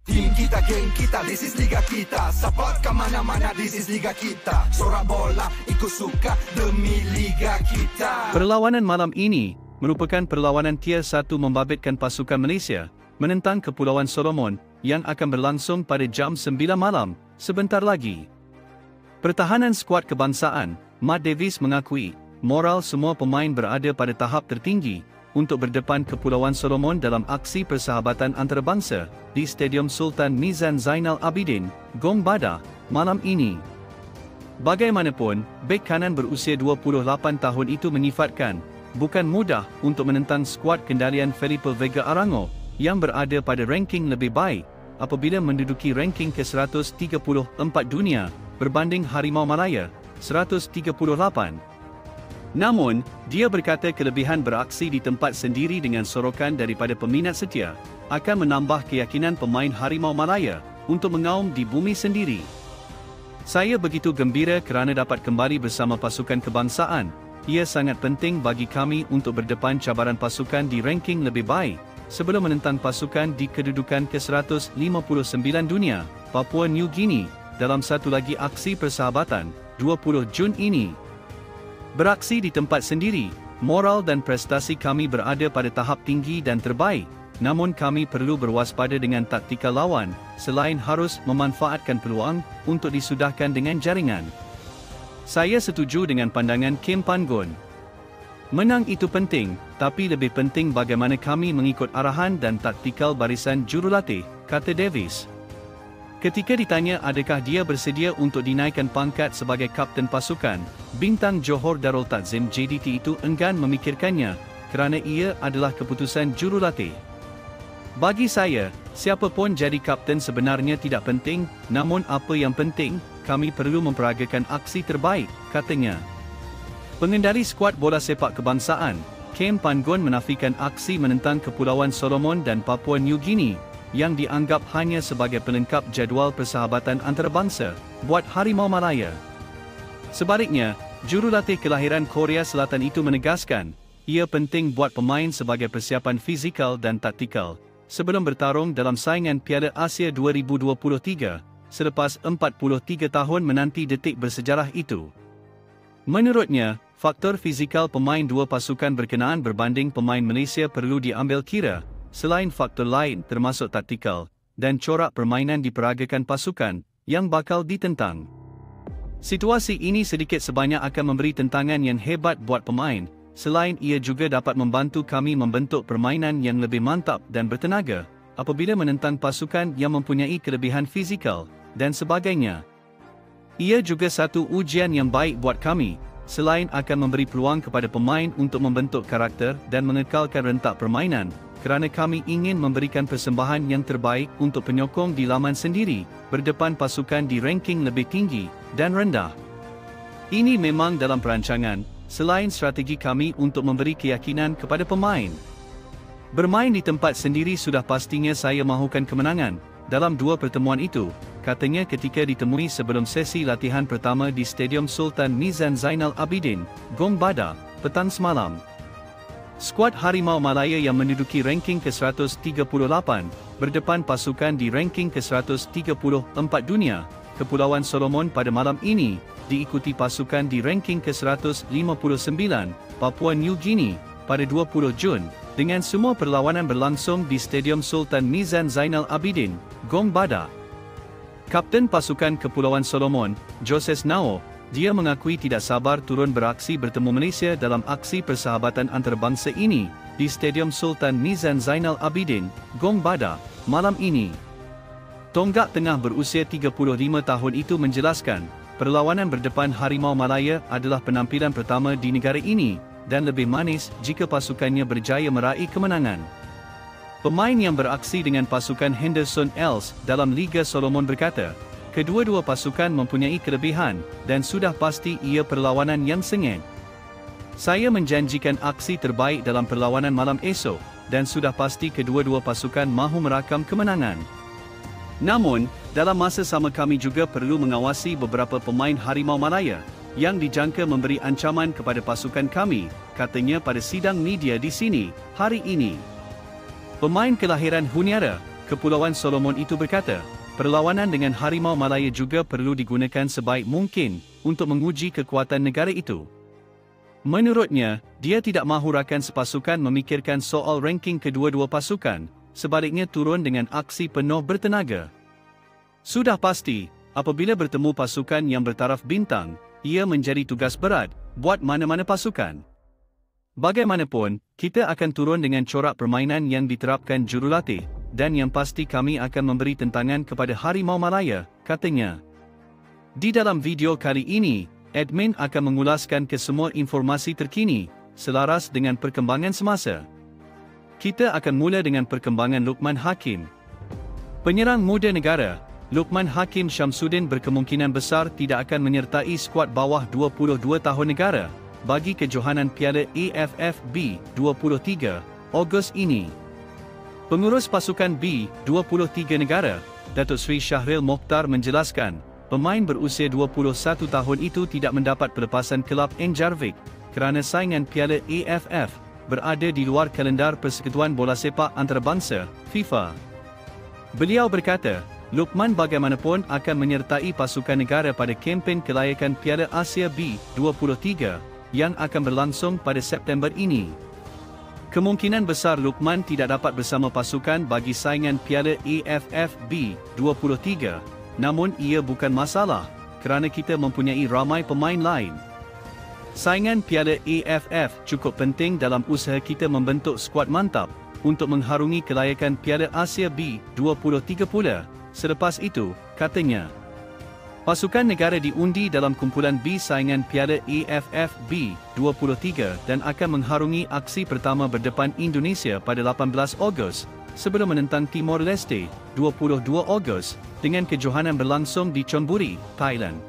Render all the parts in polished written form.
Tim kita, geng kita, this is liga kita. Support ke mana-mana, this is liga kita. Sorak bola, ikut suka demi liga kita. Perlawanan malam ini merupakan perlawanan tier 1 membabitkan pasukan Malaysia menentang Kepulauan Solomon yang akan berlangsung pada jam 9 malam sebentar lagi. Pertahanan skuad kebangsaan, Matt Davis mengakui moral semua pemain berada pada tahap tertinggi untuk berdepan Kepulauan Solomon dalam aksi persahabatan antarabangsa di Stadium Sultan Mizan Zainal Abidin, Gong Bada, malam ini. Bagaimanapun, bek kanan berusia 28 tahun itu menyifatkan, bukan mudah untuk menentang skuad kendalian Felipe Vega Arango yang berada pada ranking lebih baik apabila menduduki ranking ke-134 dunia berbanding Harimau Malaya, 138. Namun, dia berkata kelebihan beraksi di tempat sendiri dengan sorokan daripada peminat setia akan menambah keyakinan pemain Harimau Malaya untuk mengaum di bumi sendiri. Saya begitu gembira kerana dapat kembali bersama pasukan kebangsaan. Ia sangat penting bagi kami untuk berdepan cabaran pasukan di ranking lebih baik sebelum menentang pasukan di kedudukan ke-159 dunia, Papua New Guinea, dalam satu lagi aksi persahabatan, 20 Jun ini. Beraksi di tempat sendiri, moral dan prestasi kami berada pada tahap tinggi dan terbaik, namun kami perlu berwaspada dengan taktikal lawan, selain harus memanfaatkan peluang untuk disudahkan dengan jaringan. Saya setuju dengan pandangan Kim Pan-gun. Menang itu penting, tapi lebih penting bagaimana kami mengikut arahan dan taktikal barisan jurulatih, kata Davis. Ketika ditanya adakah dia bersedia untuk dinaikkan pangkat sebagai kapten pasukan, bintang Johor Darul Takzim JDT itu enggan memikirkannya, kerana ia adalah keputusan jurulatih. Bagi saya, siapa pun jadi kapten sebenarnya tidak penting, namun apa yang penting, kami perlu memperagakan aksi terbaik, katanya. Pengendali skuad bola sepak kebangsaan, Kim Pan-gun menafikan aksi menentang Kepulauan Solomon dan Papua New Guinea, yang dianggap hanya sebagai pelengkap jadual persahabatan antarabangsa buat Harimau Malaya. Sebaliknya, jurulatih kelahiran Korea Selatan itu menegaskan, ia penting buat pemain sebagai persiapan fizikal dan taktikal sebelum bertarung dalam saingan Piala Asia 2023 selepas 43 tahun menanti detik bersejarah itu. Menurutnya, faktor fizikal pemain dua pasukan berkenaan berbanding pemain Malaysia perlu diambil kira, selain faktor lain termasuk taktikal dan corak permainan diperagakan pasukan yang bakal ditentang. Situasi ini sedikit sebanyak akan memberi tentangan yang hebat buat pemain, selain ia juga dapat membantu kami membentuk permainan yang lebih mantap dan bertenaga apabila menentang pasukan yang mempunyai kelebihan fizikal dan sebagainya. Ia juga satu ujian yang baik buat kami, selain akan memberi peluang kepada pemain untuk membentuk karakter dan mengekalkan rentak permainan, kerana kami ingin memberikan persembahan yang terbaik untuk penyokong di laman sendiri, berdepan pasukan di ranking lebih tinggi dan rendah. Ini memang dalam perancangan, selain strategi kami untuk memberi keyakinan kepada pemain. Bermain di tempat sendiri sudah pastinya saya mahukan kemenangan dalam dua pertemuan itu, katanya ketika ditemui sebelum sesi latihan pertama di Stadium Sultan Mizan Zainal Abidin, Gong Bada, petang semalam. Skuad Harimau Malaya yang menduduki ranking ke-138, berdepan pasukan di ranking ke-134 dunia, Kepulauan Solomon pada malam ini, diikuti pasukan di ranking ke-159, Papua New Guinea, pada 20 Jun, dengan semua perlawanan berlangsung di Stadium Sultan Mizan Zainal Abidin, Gong Bada. Kapten pasukan Kepulauan Solomon, Joses Nao, dia mengakui tidak sabar turun beraksi bertemu Malaysia dalam aksi persahabatan antarabangsa ini di Stadium Sultan Mizan Zainal Abidin, Gong Bada, malam ini. Tonggak tengah berusia 35 tahun itu menjelaskan, perlawanan berdepan Harimau Malaya adalah penampilan pertama di negara ini dan lebih manis jika pasukannya berjaya meraih kemenangan. Pemain yang beraksi dengan pasukan Henderson Els dalam Liga Solomon berkata, kedua-dua pasukan mempunyai kelebihan dan sudah pasti ia perlawanan yang sengit. Saya menjanjikan aksi terbaik dalam perlawanan malam esok dan sudah pasti kedua-dua pasukan mahu merakam kemenangan. Namun, dalam masa sama kami juga perlu mengawasi beberapa pemain Harimau Malaya yang dijangka memberi ancaman kepada pasukan kami, katanya pada sidang media di sini hari ini. Pemain kelahiran Huniara, Kepulauan Solomon itu berkata, perlawanan dengan Harimau Malaya juga perlu digunakan sebaik mungkin untuk menguji kekuatan negara itu. Menurutnya, dia tidak mahu rakan sepasukan memikirkan soal ranking kedua-dua pasukan, sebaliknya turun dengan aksi penuh bertenaga. Sudah pasti, apabila bertemu pasukan yang bertaraf bintang, ia menjadi tugas berat buat mana-mana pasukan. Bagaimanapun, kita akan turun dengan corak permainan yang diterapkan jurulatih, dan yang pasti kami akan memberi tentangan kepada Harimau Malaya, katanya. Di dalam video kali ini, admin akan mengulaskan kesemua informasi terkini, selaras dengan perkembangan semasa. Kita akan mula dengan perkembangan Luqman Hakim. Penyerang muda negara, Luqman Hakim Syamsuddin berkemungkinan besar tidak akan menyertai skuad bawah 22 tahun negara bagi kejohanan Piala AFF B23 Ogos ini. Pengurus pasukan B23 negara, Datuk Seri Syahril Mokhtar menjelaskan, pemain berusia 21 tahun itu tidak mendapat pelepasan kelab Enjarvik kerana saingan Piala AFF berada di luar kalendar Persekutuan Bola Sepak Antarabangsa, FIFA. Beliau berkata, Luqman bagaimanapun akan menyertai pasukan negara pada kempen kelayakan Piala Asia B23 yang akan berlangsung pada September ini. Kemungkinan besar Luqman tidak dapat bersama pasukan bagi saingan Piala AFF B23, namun ia bukan masalah, kerana kita mempunyai ramai pemain lain. Saingan Piala AFF cukup penting dalam usaha kita membentuk skuad mantap untuk mengharungi kelayakan Piala Asia B23 pula. Selepas itu, katanya, pasukan negara diundi dalam kumpulan B saingan Piala AFF B23 dan akan mengharungi aksi pertama berdepan Indonesia pada 18 Ogos, sebelum menentang Timor Leste 22 Ogos, dengan kejohanan berlangsung di Chonburi, Thailand.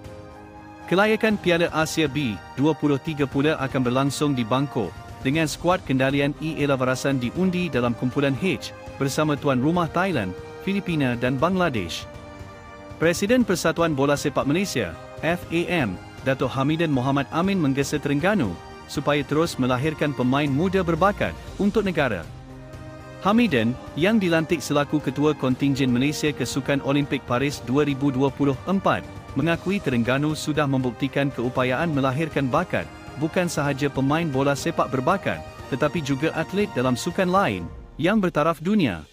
Kelayakan Piala Asia B23 pula akan berlangsung di Bangkok, dengan skuad kendalian ialah Varasan diundi dalam kumpulan H, bersama tuan rumah Thailand, Filipina dan Bangladesh. Presiden Persatuan Bola Sepak Malaysia, FAM, Dato' Hamidan Mohamad Amin menggesa Terengganu, supaya terus melahirkan pemain muda berbakat untuk negara. Hamidan, yang dilantik selaku Ketua Kontingen Malaysia ke Sukan Olimpik Paris 2024, mengakui Terengganu sudah membuktikan keupayaan melahirkan bakat, bukan sahaja pemain bola sepak berbakat, tetapi juga atlet dalam sukan lain, yang bertaraf dunia.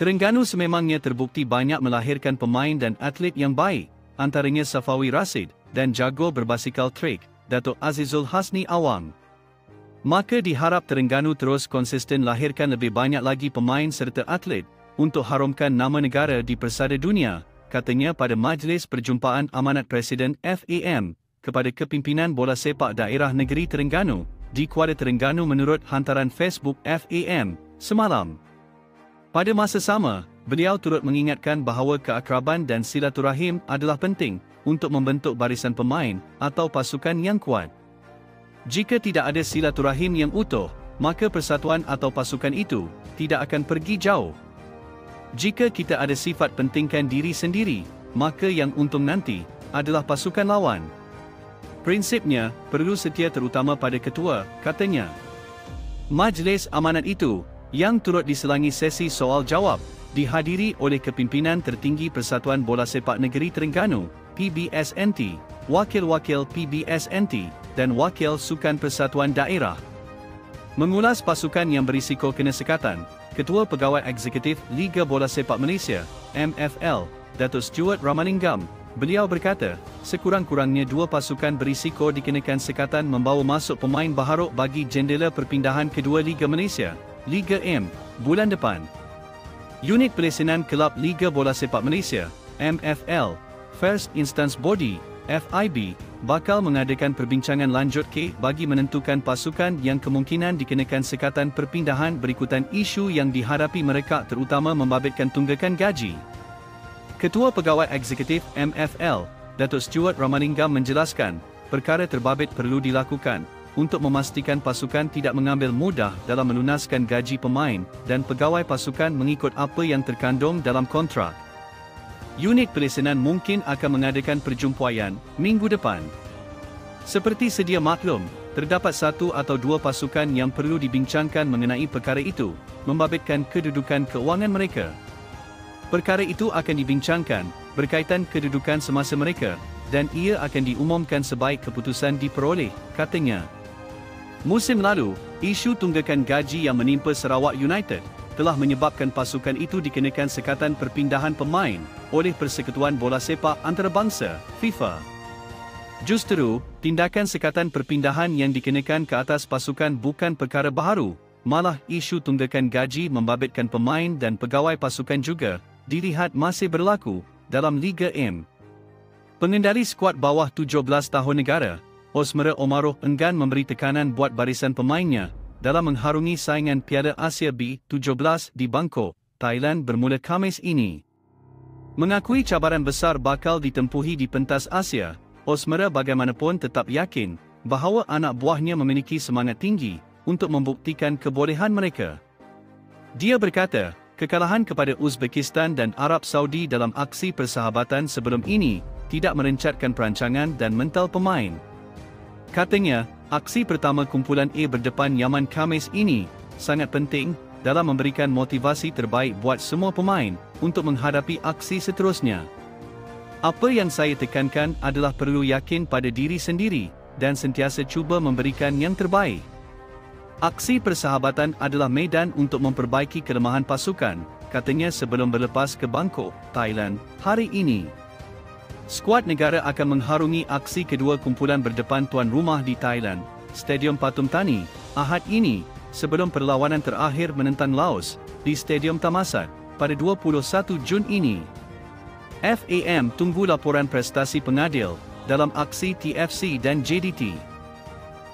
Terengganu sememangnya terbukti banyak melahirkan pemain dan atlet yang baik, antaranya Safawi Rashid, dan jago berbasikal trek, Datuk Azizul Hasni Awang. Maka diharap Terengganu terus konsisten lahirkan lebih banyak lagi pemain serta atlet, untuk harumkan nama negara di persada dunia, katanya pada Majlis Perjumpaan Amanat Presiden FAM, kepada Kepimpinan Bola Sepak Daerah Negeri Terengganu, di Kuala Terengganu menurut hantaran Facebook FAM, semalam. Pada masa sama, beliau turut mengingatkan bahawa keakraban dan silaturahim adalah penting untuk membentuk barisan pemain atau pasukan yang kuat. Jika tidak ada silaturahim yang utuh, maka persatuan atau pasukan itu tidak akan pergi jauh. Jika kita ada sifat pentingkan diri sendiri, maka yang untung nanti adalah pasukan lawan. Prinsipnya, perlu setia terutama pada ketua, katanya. Majlis amanat itu, yang turut diselangi sesi soal-jawab, dihadiri oleh Kepimpinan Tertinggi Persatuan Bola Sepak Negeri Terengganu, PBSNT, Wakil-Wakil PBSNT, dan Wakil Sukan Persatuan Daerah. Mengulas pasukan yang berisiko kena sekatan, Ketua Pegawai Eksekutif Liga Bola Sepak Malaysia, MFL, Datuk Stuart Ramalingam, beliau berkata, sekurang-kurangnya 2 pasukan berisiko dikenakan sekatan membawa masuk pemain baharuk bagi jendela perpindahan kedua Liga Malaysia, Liga M, bulan depan. Unit Pelesenan Kelab Liga Bola Sepak Malaysia, MFL, First Instance Body, FIB, bakal mengadakan perbincangan lanjut bagi menentukan pasukan yang kemungkinan dikenakan sekatan perpindahan berikutan isu yang dihadapi mereka terutama membabitkan tunggakan gaji. Ketua Pegawai Eksekutif MFL, Datuk Stuart Ramalingam menjelaskan, perkara terbabit perlu dilakukan untuk memastikan pasukan tidak mengambil mudah dalam melunaskan gaji pemain dan pegawai pasukan mengikut apa yang terkandung dalam kontrak. Unit Pelesenan mungkin akan mengadakan perjumpaian minggu depan. Seperti sedia maklum, terdapat 1 atau 2 pasukan yang perlu dibincangkan mengenai perkara itu, membabitkan kedudukan keuangan mereka. Perkara itu akan dibincangkan berkaitan kedudukan semasa mereka dan ia akan diumumkan sebaik keputusan diperoleh, katanya. Musim lalu, isu tunggakan gaji yang menimpa Sarawak United telah menyebabkan pasukan itu dikenakan sekatan perpindahan pemain oleh Persekutuan Bola Sepak Antarabangsa, FIFA. Justru, tindakan sekatan perpindahan yang dikenakan ke atas pasukan bukan perkara baharu, malah isu tunggakan gaji membabitkan pemain dan pegawai pasukan juga dilihat masih berlaku dalam Liga M. Pengendali skuad bawah 17 tahun negara, Osmera Omaroh enggan memberi tekanan buat barisan pemainnya dalam mengharungi saingan Piala Asia B17 di Bangkok, Thailand bermula Khamis ini. Mengakui cabaran besar bakal ditempuhi di pentas Asia, Osmera bagaimanapun tetap yakin bahawa anak buahnya memiliki semangat tinggi untuk membuktikan kebolehan mereka. Dia berkata, kekalahan kepada Uzbekistan dan Arab Saudi dalam aksi persahabatan sebelum ini tidak merencatkan perancangan dan mental pemain. Katanya, aksi pertama kumpulan A berdepan Yaman Khamis ini sangat penting dalam memberikan motivasi terbaik buat semua pemain untuk menghadapi aksi seterusnya. Apa yang saya tekankan adalah perlu yakin pada diri sendiri dan sentiasa cuba memberikan yang terbaik. Aksi persahabatan adalah medan untuk memperbaiki kelemahan pasukan, katanya sebelum berlepas ke Bangkok, Thailand, hari ini. Skuad negara akan mengharungi aksi kedua kumpulan berdepan tuan rumah di Thailand, Stadium Pathum Thani, Ahad ini, sebelum perlawanan terakhir menentang Laos, di Stadium Thammasat, pada 21 Jun ini. FAM tunggu laporan prestasi pengadil dalam aksi TFC dan JDT.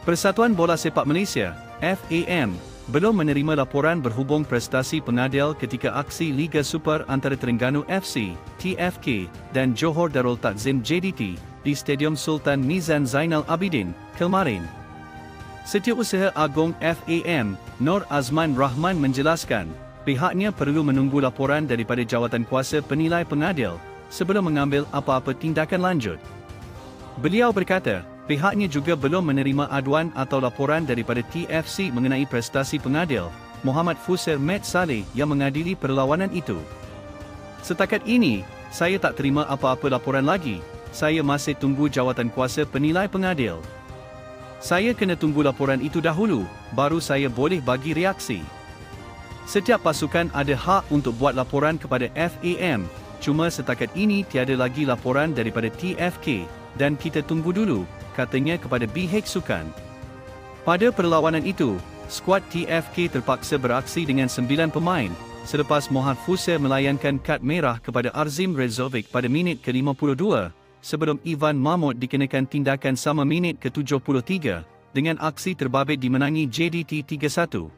Persatuan Bola Sepak Malaysia, FAM, belum menerima laporan berhubung prestasi pengadil ketika aksi Liga Super antara Terengganu FC, TFK, dan Johor Darul Takzim JDT di Stadium Sultan Mizan Zainal Abidin, kemarin. Setiausaha Agung FAM, Nur Azman Rahman menjelaskan, pihaknya perlu menunggu laporan daripada jawatan kuasa penilai pengadil sebelum mengambil apa-apa tindakan lanjut. Beliau berkata, pihaknya juga belum menerima aduan atau laporan daripada TFC mengenai prestasi pengadil, Muhammad Fuser Mat Saleh yang mengadili perlawanan itu. Setakat ini, saya tak terima apa-apa laporan lagi, saya masih tunggu jawatan kuasa penilai pengadil. Saya kena tunggu laporan itu dahulu, baru saya boleh bagi reaksi. Setiap pasukan ada hak untuk buat laporan kepada FAM, cuma setakat ini tiada lagi laporan daripada TFK, dan kita tunggu dulu, katanya kepada BH Sukan. Pada perlawanan itu, skuad TFK terpaksa beraksi dengan 9 pemain, selepas Mohd Fuser melayankan kad merah kepada Arzim Rezovic pada minit ke-52, sebelum Ivan Mahmud dikenakan tindakan sama minit ke-73, dengan aksi terbabit dimenangi JDT 3-1.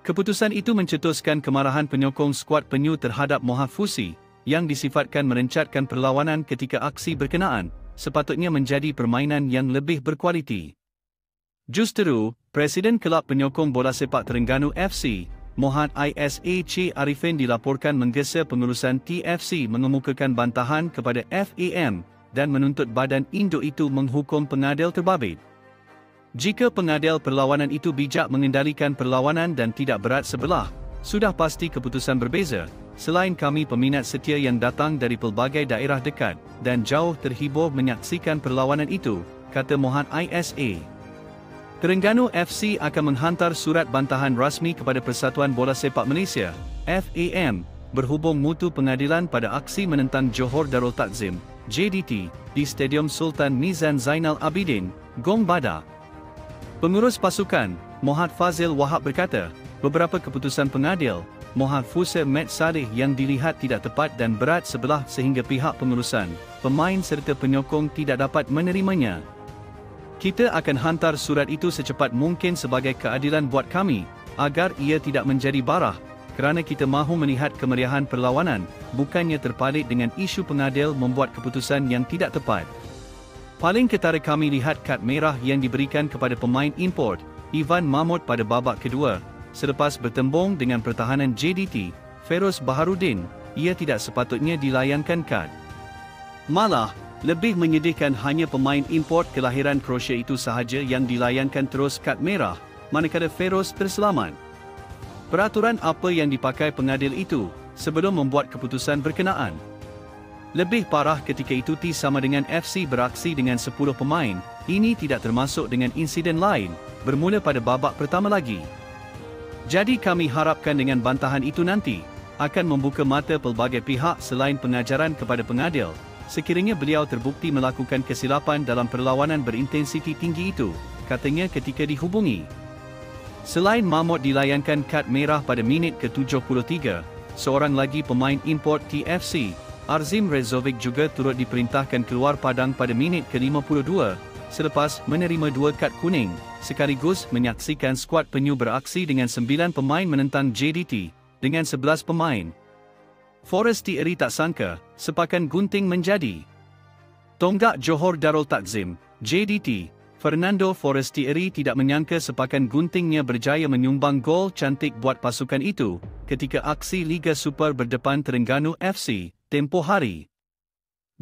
Keputusan itu mencetuskan kemarahan penyokong skuad penyu terhadap Mohd Fusi, yang disifatkan merencatkan perlawanan ketika aksi berkenaan, sepatutnya menjadi permainan yang lebih berkualiti. Justru, Presiden Kelab Penyokong Bola Sepak Terengganu FC, Mohd Isa C. Arifin dilaporkan menggesa pengurusan TFC mengemukakan bantahan kepada FAM dan menuntut badan induk itu menghukum pengadil terbabit. Jika pengadil perlawanan itu bijak mengendalikan perlawanan dan tidak berat sebelah, sudah pasti keputusan berbeza. Selain kami peminat setia yang datang dari pelbagai daerah dekat dan jauh terhibur menyaksikan perlawanan itu, kata Mohd Isa. Terengganu FC akan menghantar surat bantahan rasmi kepada Persatuan Bola Sepak Malaysia, FAM, berhubung mutu pengadilan pada aksi menentang Johor Darul Takzim, JDT, di Stadium Sultan Mizan Zainal Abidin, Gong Badak. Pengurus pasukan, Mohd Fazil Wahab berkata, beberapa keputusan pengadil, Mohd Fuser Mat Saleh yang dilihat tidak tepat dan berat sebelah sehingga pihak pengurusan, pemain serta penyokong tidak dapat menerimanya. Kita akan hantar surat itu secepat mungkin sebagai keadilan buat kami, agar ia tidak menjadi barah, kerana kita mahu melihat kemeriahan perlawanan, bukannya terpalit dengan isu pengadil membuat keputusan yang tidak tepat. Paling ketara kami lihat kad merah yang diberikan kepada pemain import, Ivan Mahmud pada babak kedua, selepas bertembung dengan pertahanan JDT, Feroz Baharudin, ia tidak sepatutnya dilayankan kad. Malah, lebih menyedihkan hanya pemain import kelahiran Croatia itu sahaja yang dilayankan terus kad merah, manakala Feroz terselamat. Peraturan apa yang dipakai pengadil itu, sebelum membuat keputusan berkenaan. Lebih parah ketika itu sama dengan FC beraksi dengan 10 pemain, ini tidak termasuk dengan insiden lain, bermula pada babak pertama lagi. Jadi kami harapkan dengan bantahan itu nanti, akan membuka mata pelbagai pihak selain pengajaran kepada pengadil, sekiranya beliau terbukti melakukan kesilapan dalam perlawanan berintensiti tinggi itu, katanya ketika dihubungi. Selain Mahmud dilayangkan kad merah pada minit ke-73, seorang lagi pemain import TFC, Arzim Rezovic juga turut diperintahkan keluar padang pada minit ke-52, selepas menerima 2 kad kuning, sekaligus menyaksikan skuad penyu beraksi dengan 9 pemain menentang JDT, dengan 11 pemain. Forestieri tak sangka, sepakan gunting menjadi. Tonggak Johor Darul Takzim, JDT, Fernando Forestieri tidak menyangka sepakan guntingnya berjaya menyumbang gol cantik buat pasukan itu, ketika aksi Liga Super berdepan Terengganu FC, tempoh hari.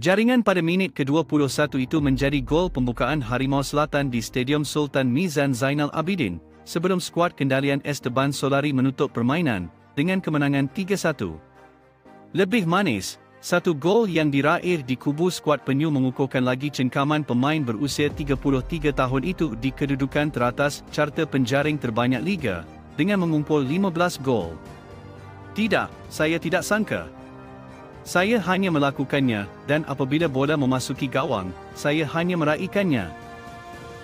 Jaringan pada minit ke-21 itu menjadi gol pembukaan Harimau Selatan di Stadium Sultan Mizan Zainal Abidin, sebelum skuad kendalian Esteban Solari menutup permainan, dengan kemenangan 3-1. Lebih manis, satu gol yang diraih di kubu skuad penyu mengukuhkan lagi cengkaman pemain berusia 33 tahun itu di kedudukan teratas carta penjaring terbanyak Liga, dengan mengumpul 15 gol. Tidak, saya tidak sangka. Saya hanya melakukannya, dan apabila bola memasuki gawang, saya hanya meraihkannya.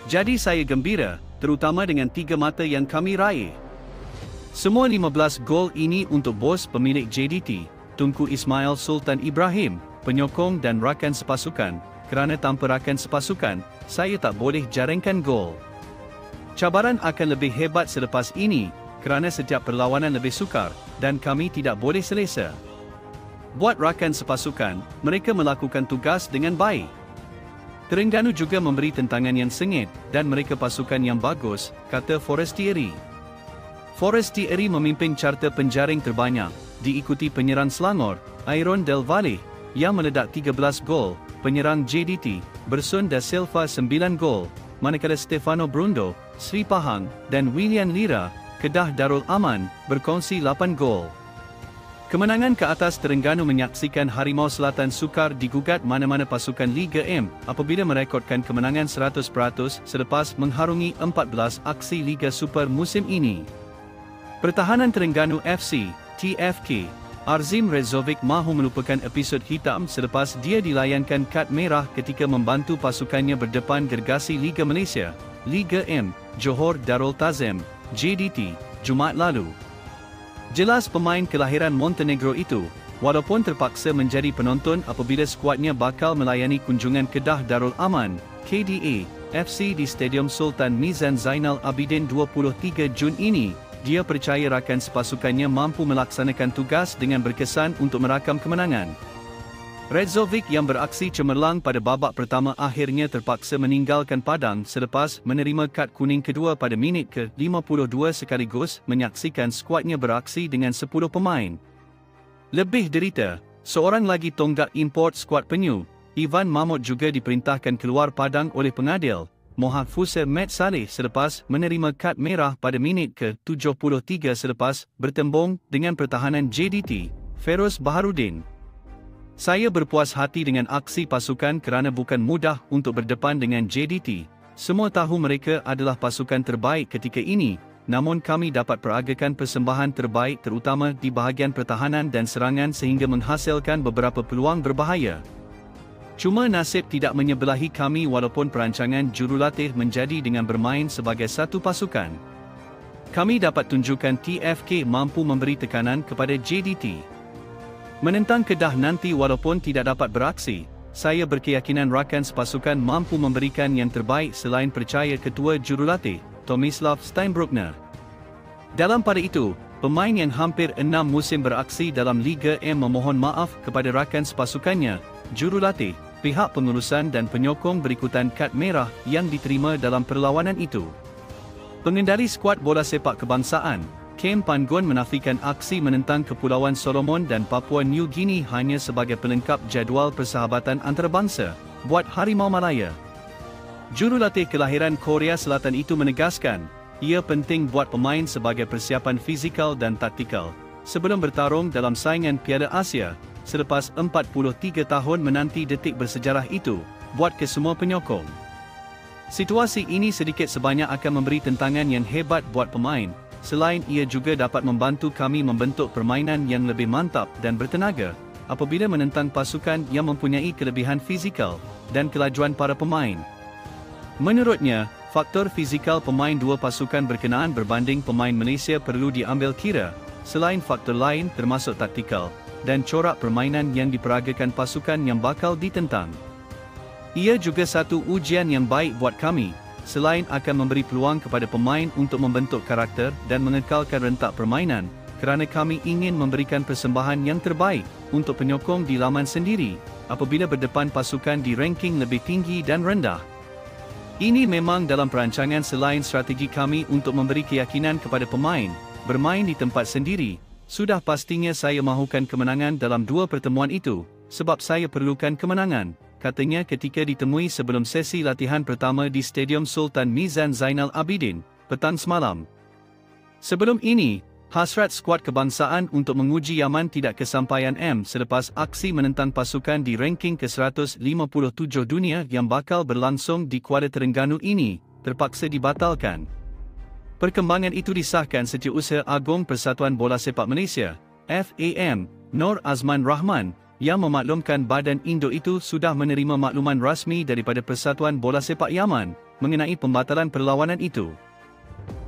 Jadi saya gembira, terutama dengan 3 mata yang kami raih. Semua 15 gol ini untuk bos pemilik JDT, Tunku Ismail Sultan Ibrahim, penyokong dan rakan sepasukan, kerana tanpa rakan sepasukan, saya tak boleh jaringkan gol. Cabaran akan lebih hebat selepas ini, kerana setiap perlawanan lebih sukar, dan kami tidak boleh selesa. Buat rakan sepasukan, mereka melakukan tugas dengan baik. Terengganu juga memberi tentangan yang sengit, dan mereka pasukan yang bagus, kata Forestieri. Forestieri memimpin carta penjaring terbanyak, diikuti penyerang Selangor, Iron Del Valle, yang meledak 13 gol, penyerang JDT, Bersun da Silva 9 gol, manakala Stefano Brundo, Sri Pahang, dan William Lira, Kedah Darul Aman, berkongsi 8 gol. Kemenangan ke atas Terengganu menyaksikan Harimau Selatan sukar digugat mana-mana pasukan Liga M apabila merekodkan kemenangan 100% selepas mengharungi 14 aksi Liga Super musim ini. Pertahanan Terengganu FC, TFK, Arzim Rezovic mahu melupakan episod hitam selepas dia dilayangkan kad merah ketika membantu pasukannya berdepan gergasi Liga Malaysia, Liga M, Johor Darul Takzim, JDT, Jumaat lalu. Jelas pemain kelahiran Montenegro itu, walaupun terpaksa menjadi penonton apabila skuadnya bakal melayani kunjungan Kedah Darul Aman, KDA, FC di Stadium Sultan Mizan Zainal Abidin 23 Jun ini, dia percaya rakan sepasukannya mampu melaksanakan tugas dengan berkesan untuk merakam kemenangan. Rezovic yang beraksi cemerlang pada babak pertama akhirnya terpaksa meninggalkan padang selepas menerima kad kuning kedua pada minit ke-52 sekaligus menyaksikan skuadnya beraksi dengan 10 pemain. Lebih derita, seorang lagi tonggak import skuad penyu, Ivan Mahmud juga diperintahkan keluar padang oleh pengadil, Mohafuzer Mat Saleh selepas menerima kad merah pada minit ke-73 selepas bertembung dengan pertahanan JDT, Feroz Baharudin. Saya berpuas hati dengan aksi pasukan kerana bukan mudah untuk berdepan dengan JDT. Semua tahu mereka adalah pasukan terbaik ketika ini, namun kami dapat peragakan persembahan terbaik terutama di bahagian pertahanan dan serangan sehingga menghasilkan beberapa peluang berbahaya. Cuma nasib tidak menyebelahi kami walaupun perancangan jurulatih menjadi dengan bermain sebagai satu pasukan. Kami dapat tunjukkan TFK mampu memberi tekanan kepada JDT. Menentang Kedah nanti walaupun tidak dapat beraksi, saya berkeyakinan rakan sepasukan mampu memberikan yang terbaik selain percaya ketua jurulatih, Tomislav Steinbruckner. Dalam pada itu, pemain yang hampir 6 musim beraksi dalam Liga M memohon maaf kepada rakan sepasukannya, jurulatih, pihak pengurusan dan penyokong berikutan kad merah yang diterima dalam perlawanan itu. Pengendali skuad bola sepak kebangsaan, Kem Panggon menafikan aksi menentang Kepulauan Solomon dan Papua New Guinea hanya sebagai pelengkap jadual persahabatan antarabangsa, buat Harimau Malaya. Jurulatih kelahiran Korea Selatan itu menegaskan, ia penting buat pemain sebagai persiapan fizikal dan taktikal, sebelum bertarung dalam saingan Piala Asia, selepas 43 tahun menanti detik bersejarah itu, buat kesemua penyokong. Situasi ini sedikit sebanyak akan memberi tentangan yang hebat buat pemain, selain ia juga dapat membantu kami membentuk permainan yang lebih mantap dan bertenaga, apabila menentang pasukan yang mempunyai kelebihan fizikal dan kelajuan para pemain. Menurutnya, faktor fizikal pemain dua pasukan berkenaan berbanding pemain Malaysia perlu diambil kira, selain faktor lain termasuk taktikal dan corak permainan yang diperagakan pasukan yang bakal ditentang. Ia juga satu ujian yang baik buat kami, selain akan memberi peluang kepada pemain untuk membentuk karakter dan mengekalkan rentak permainan, kerana kami ingin memberikan persembahan yang terbaik untuk penyokong di laman sendiri, apabila berdepan pasukan di ranking lebih tinggi dan rendah. Ini memang dalam perancangan selain strategi kami untuk memberi keyakinan kepada pemain, bermain di tempat sendiri. Sudah pastinya saya mahukan kemenangan dalam dua pertemuan itu, sebab saya perlukan kemenangan, katanya ketika ditemui sebelum sesi latihan pertama di Stadium Sultan Mizan Zainal Abidin, petang semalam. Sebelum ini, hasrat skuad kebangsaan untuk menguji Yaman tidak kesampaian selepas aksi menentang pasukan di ranking ke-157 dunia yang bakal berlangsung di Kuala Terengganu ini, terpaksa dibatalkan. Perkembangan itu disahkan Setiausaha Agung Persatuan Bola Sepak Malaysia, FAM, Nur Azman Rahman, yang memaklumkan badan induk itu sudah menerima makluman rasmi daripada Persatuan Bola Sepak Yaman mengenai pembatalan perlawanan itu.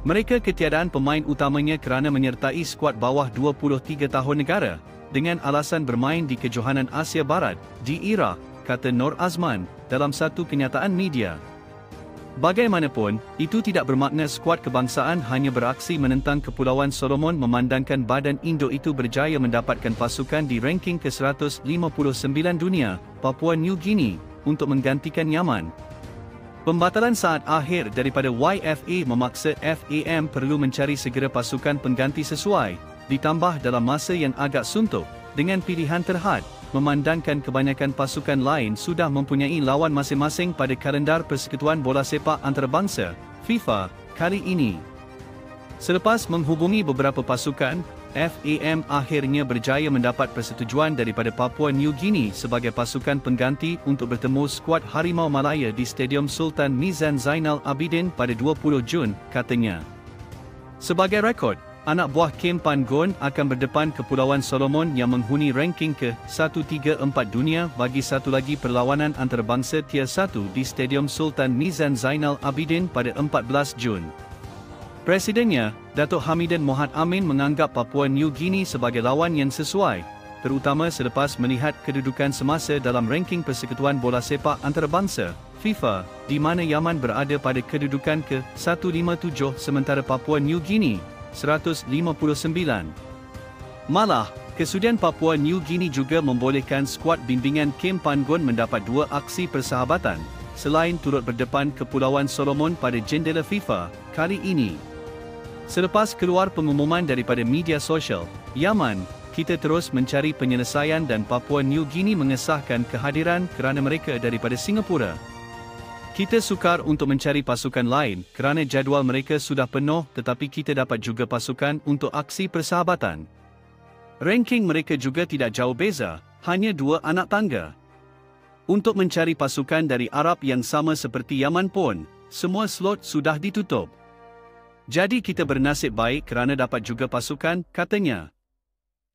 Mereka ketiadaan pemain utamanya kerana menyertai skuad bawah 23 tahun negara, dengan alasan bermain di kejohanan Asia Barat, di Iraq, kata Nur Azman, dalam satu kenyataan media. Bagaimanapun, itu tidak bermakna skuad kebangsaan hanya beraksi menentang Kepulauan Solomon memandangkan badan induk itu berjaya mendapatkan pasukan di ranking ke-159 dunia, Papua New Guinea, untuk menggantikan Yaman. Pembatalan saat akhir daripada YFA memaksa FAM perlu mencari segera pasukan pengganti sesuai, ditambah dalam masa yang agak suntuk, dengan pilihan terhad, memandangkan kebanyakan pasukan lain sudah mempunyai lawan masing-masing pada kalendar Persekutuan Bola Sepak Antarabangsa, FIFA, kali ini. Selepas menghubungi beberapa pasukan, FAM akhirnya berjaya mendapat persetujuan daripada Papua New Guinea sebagai pasukan pengganti untuk bertemu skuad Harimau Malaya di Stadium Sultan Mizan Zainal Abidin pada 20 Jun, katanya. Sebagai rekod, anak buah Kim Pan Gon akan berdepan Kepulauan Solomon yang menghuni ranking ke-134 dunia bagi satu lagi perlawanan antarabangsa Tier 1 di Stadium Sultan Mizan Zainal Abidin pada 14 Jun. Presidennya, Datuk Hamidin Mohd Amin menganggap Papua New Guinea sebagai lawan yang sesuai, terutama selepas melihat kedudukan semasa dalam ranking Persekutuan Bola Sepak Antarabangsa, FIFA, di mana Yaman berada pada kedudukan ke-157 sementara Papua New Guinea, 159. Malah, kesudian Papua New Guinea juga membolehkan skuad bimbingan Kim Pan Gon mendapat dua aksi persahabatan, selain turut berdepan Kepulauan Solomon pada jendela FIFA, kali ini. Selepas keluar pengumuman daripada media sosial, Yaman, kita terus mencari penyelesaian dan Papua New Guinea mengesahkan kehadiran kerana mereka daripada Singapura. Kita sukar untuk mencari pasukan lain kerana jadual mereka sudah penuh tetapi kita dapat juga pasukan untuk aksi persahabatan. Ranking mereka juga tidak jauh beza, hanya dua anak tangga. Untuk mencari pasukan dari Arab yang sama seperti Yaman pun, semua slot sudah ditutup. Jadi kita bernasib baik kerana dapat juga pasukan, katanya.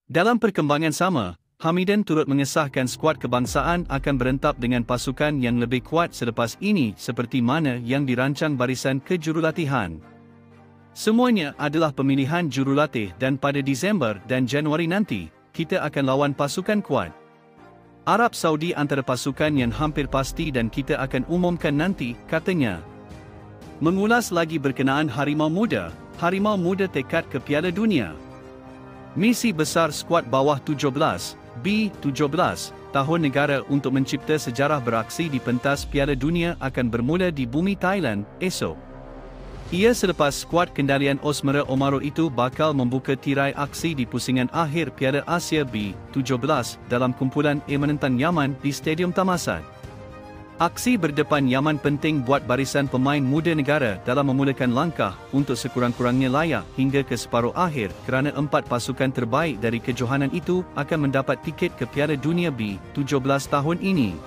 Dalam perkembangan sama, Hamidin turut mengesahkan skuad kebangsaan akan berentap dengan pasukan yang lebih kuat selepas ini seperti mana yang dirancang barisan kejurulatihan. Semuanya adalah pemilihan jurulatih dan pada Disember dan Januari nanti, kita akan lawan pasukan kuat. Arab Saudi antara pasukan yang hampir pasti dan kita akan umumkan nanti, katanya. Mengulas lagi berkenaan Harimau Muda tekad ke Piala Dunia. Misi besar skuad bawah 17, B17, tahun negara untuk mencipta sejarah beraksi di pentas Piala Dunia akan bermula di bumi Thailand, esok. Ia selepas skuad kendalian Osmara Omaro itu bakal membuka tirai aksi di pusingan akhir Piala Asia B17 dalam kumpulan A menentang Yaman di Stadium Thammasat. Aksi berdepan Yaman penting buat barisan pemain muda negara dalam memulakan langkah untuk sekurang-kurangnya layak hingga ke separuh akhir kerana 4 pasukan terbaik dari kejohanan itu akan mendapat tiket ke Piala Dunia B17 tahun ini.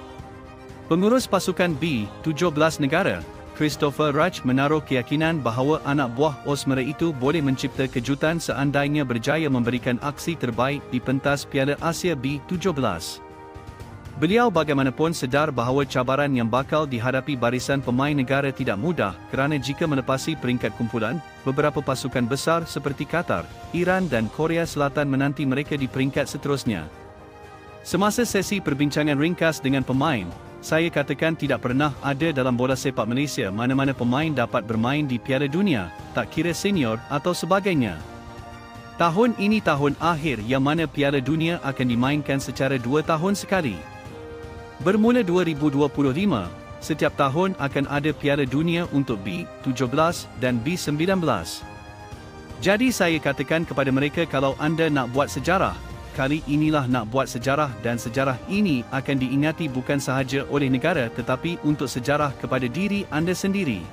Pengurus pasukan B17 negara, Christopher Raj menaruh keyakinan bahawa anak buah Osmera itu boleh mencipta kejutan seandainya berjaya memberikan aksi terbaik di pentas Piala Asia B17. Beliau bagaimanapun sedar bahawa cabaran yang bakal dihadapi barisan pemain negara tidak mudah kerana jika melepasi peringkat kumpulan, beberapa pasukan besar seperti Qatar, Iran dan Korea Selatan menanti mereka di peringkat seterusnya. Semasa sesi perbincangan ringkas dengan pemain, saya katakan tidak pernah ada dalam bola sepak Malaysia mana-mana pemain dapat bermain di Piala Dunia, tak kira senior atau sebagainya. Tahun ini tahun akhir yang mana Piala Dunia akan dimainkan secara 2 tahun sekali. Bermula 2025, setiap tahun akan ada Piala Dunia untuk B17 dan B19. Jadi saya katakan kepada mereka kalau anda nak buat sejarah, kali inilah nak buat sejarah dan sejarah ini akan diingati bukan sahaja oleh negara tetapi untuk sejarah kepada diri anda sendiri.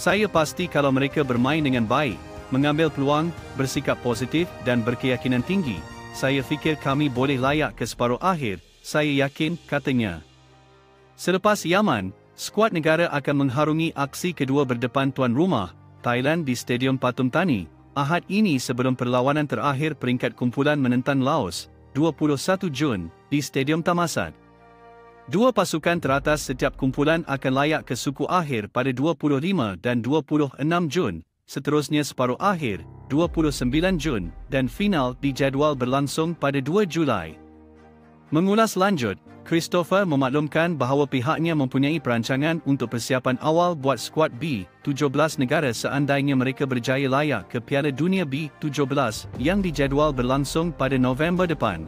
Saya pasti kalau mereka bermain dengan baik, mengambil peluang, bersikap positif dan berkeyakinan tinggi, saya fikir kami boleh layak ke separuh akhir. Saya yakin, katanya. Selepas Yaman, skuad negara akan mengharungi aksi kedua berdepan tuan rumah, Thailand di Stadium Pathum Thani, Ahad ini sebelum perlawanan terakhir peringkat kumpulan menentang Laos, 21 Jun, di Stadium Thammasat. Dua pasukan teratas setiap kumpulan akan layak ke suku akhir pada 25 dan 26 Jun, seterusnya separuh akhir, 29 Jun, dan final dijadual berlangsung pada 2 Julai. Mengulas lanjut, Christopher memaklumkan bahawa pihaknya mempunyai perancangan untuk persiapan awal buat skuad B17 negara seandainya mereka berjaya layak ke Piala Dunia B17 yang dijadual berlangsung pada November depan.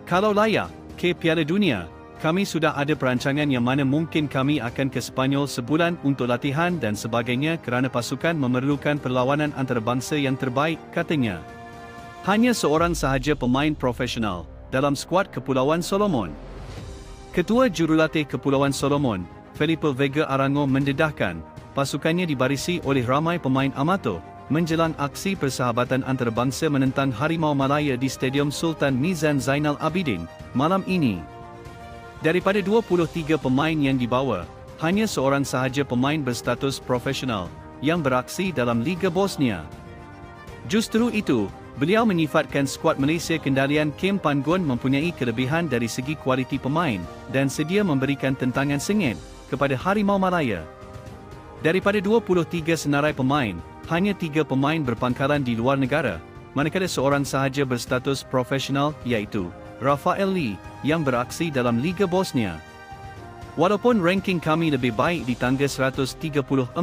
Kalau layak ke Piala Dunia, kami sudah ada perancangan yang mana mungkin kami akan ke Sepanyol sebulan untuk latihan dan sebagainya kerana pasukan memerlukan perlawanan antarabangsa yang terbaik, katanya. Hanya seorang sahaja pemain profesional dalam skuad Kepulauan Solomon. Ketua Jurulatih Kepulauan Solomon, Felipe Vega Arango mendedahkan, pasukannya dibarisi oleh ramai pemain amatur, menjelang aksi persahabatan antarabangsa menentang Harimau Malaya di Stadium Sultan Mizan Zainal Abidin, malam ini. Daripada 23 pemain yang dibawa, hanya seorang sahaja pemain berstatus profesional, yang beraksi dalam Liga Bosnia. Justru itu, beliau menyifatkan skuad Malaysia Kendalian Kem Panggon mempunyai kelebihan dari segi kualiti pemain dan sedia memberikan tentangan sengit kepada Harimau Malaya. Daripada 23 senarai pemain, hanya 3 pemain berpangkalan di luar negara, manakala seorang sahaja berstatus profesional iaitu Rafael Lee yang beraksi dalam Liga Bosnia. Walaupun ranking kami lebih baik di tangga 134,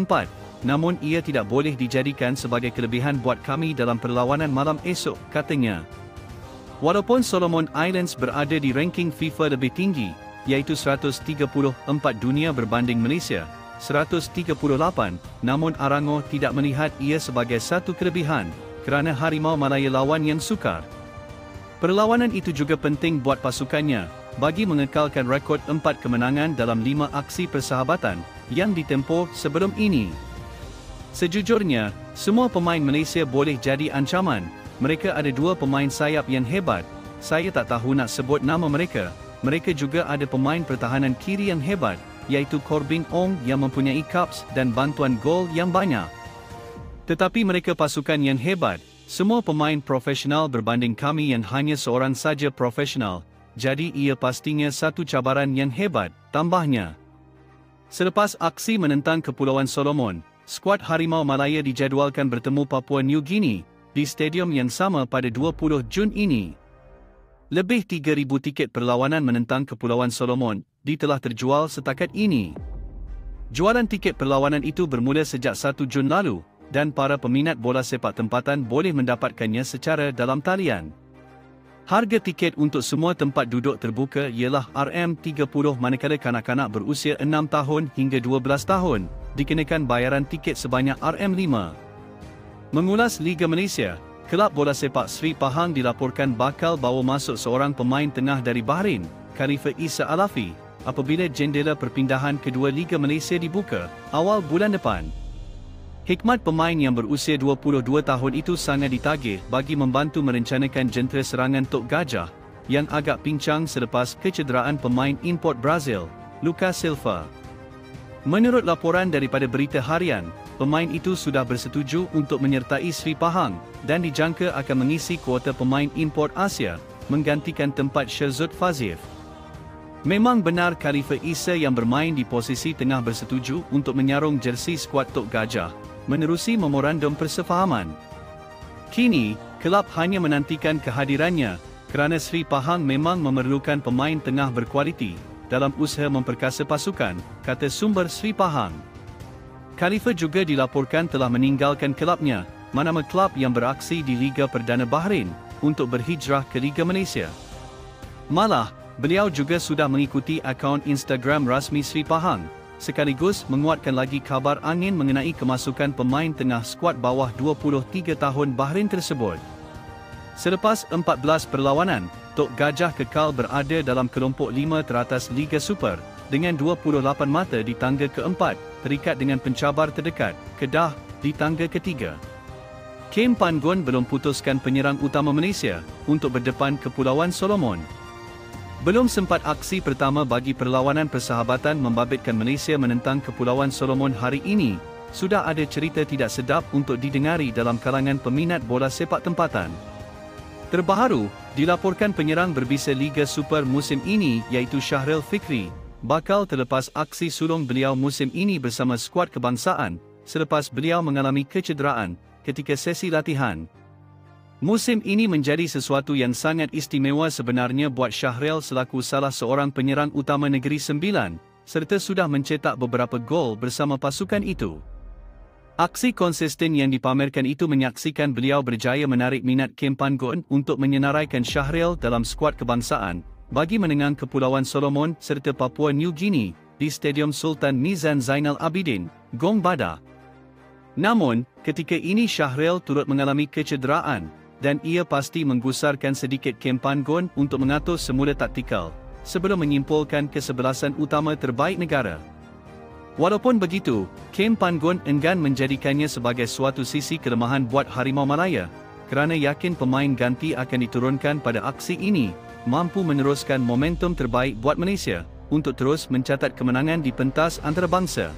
namun ia tidak boleh dijadikan sebagai kelebihan buat kami dalam perlawanan malam esok, katanya. Walaupun Solomon Islands berada di ranking FIFA lebih tinggi, iaitu 134 dunia berbanding Malaysia, 138, namun Arango tidak melihat ia sebagai satu kelebihan, kerana Harimau Malaya lawan yang sukar. Perlawanan itu juga penting buat pasukannya, bagi mengekalkan rekod 4 kemenangan dalam 5 aksi persahabatan, yang ditempuh sebelum ini. Sejujurnya, semua pemain Malaysia boleh jadi ancaman. Mereka ada 2 pemain sayap yang hebat. Saya tak tahu nak sebut nama mereka. Mereka juga ada pemain pertahanan kiri yang hebat, iaitu Corbin Ong yang mempunyai caps dan bantuan gol yang banyak. Tetapi mereka pasukan yang hebat. Semua pemain profesional berbanding kami yang hanya seorang saja profesional. Jadi ia pastinya satu cabaran yang hebat, tambahnya. Selepas aksi menentang Kepulauan Solomon, skuad Harimau Malaya dijadualkan bertemu Papua New Guinea di stadium yang sama pada 20 Jun ini. Lebih 3,000 tiket perlawanan menentang Kepulauan Solomon telah terjual setakat ini. Jualan tiket perlawanan itu bermula sejak 1 Jun lalu dan para peminat bola sepak tempatan boleh mendapatkannya secara dalam talian. Harga tiket untuk semua tempat duduk terbuka ialah RM30 manakala kanak-kanak berusia 6 tahun hingga 12 tahun dikenakan bayaran tiket sebanyak RM5. Mengulas Liga Malaysia, Kelab Bola Sepak Sri Pahang dilaporkan bakal bawa masuk seorang pemain tengah dari Bahrain, Khalifa Isa Alafi, apabila jendela perpindahan kedua Liga Malaysia dibuka awal bulan depan. Hikmat pemain yang berusia 22 tahun itu sangat ditagih bagi membantu merencanakan jentera serangan Tok Gajah yang agak pincang selepas kecederaan pemain import Brazil, Lucas Silva. Menurut laporan daripada Berita Harian, pemain itu sudah bersetuju untuk menyertai Sri Pahang dan dijangka akan mengisi kuota pemain import Asia, menggantikan tempat Sherzud Fazif. Memang benar Khalifa Isa yang bermain di posisi tengah bersetuju untuk menyarung jersey skuad Tok Gajah, menerusi memorandum persefahaman. Kini, kelab hanya menantikan kehadirannya kerana Sri Pahang memang memerlukan pemain tengah berkualiti dalam usaha memperkasa pasukan, kata sumber Sri Pahang. Khalifa juga dilaporkan telah meninggalkan kelabnya, manama kelab yang beraksi di Liga Perdana Bahrain, untuk berhijrah ke Liga Malaysia. Malah, beliau juga sudah mengikuti akaun Instagram rasmi Sri Pahang, sekaligus menguatkan lagi kabar angin mengenai kemasukan pemain tengah skuad bawah 23 tahun Bahrain tersebut. Selepas 14 perlawanan, Tok Gajah kekal berada dalam kelompok 5 teratas Liga Super, dengan 28 mata di tangga keempat, terikat dengan pencabar terdekat, Kedah, di tangga ketiga. Kem Pangon belum putuskan penyerang utama Malaysia untuk berdepan Kepulauan Solomon. Belum sempat aksi pertama bagi perlawanan persahabatan membabitkan Malaysia menentang Kepulauan Solomon hari ini, sudah ada cerita tidak sedap untuk didengari dalam kalangan peminat bola sepak tempatan. Terbaru, dilaporkan penyerang berbisa Liga Super musim ini iaitu Shahril Fikri, bakal terlepas aksi sulung beliau musim ini bersama skuad kebangsaan, selepas beliau mengalami kecederaan ketika sesi latihan. Musim ini menjadi sesuatu yang sangat istimewa sebenarnya buat Shahril selaku salah seorang penyerang utama Negeri Sembilan, serta sudah mencetak beberapa gol bersama pasukan itu. Aksi konsisten yang dipamerkan itu menyaksikan beliau berjaya menarik minat Kem Pangon untuk menyenaraikan Shahril dalam skuad kebangsaan bagi menengang Kepulauan Solomon serta Papua New Guinea di Stadium Sultan Mizan Zainal Abidin, Gong Bada. Namun, ketika ini Shahril turut mengalami kecederaan dan ia pasti menggusarkan sedikit Kem Pangon untuk mengatur semula taktikal sebelum menyimpulkan kesebelasan utama terbaik negara. Walaupun begitu, Kem Pangon enggan menjadikannya sebagai suatu sisi kelemahan buat Harimau Malaya, kerana yakin pemain ganti akan diturunkan pada aksi ini, mampu meneruskan momentum terbaik buat Malaysia, untuk terus mencatat kemenangan di pentas antarabangsa.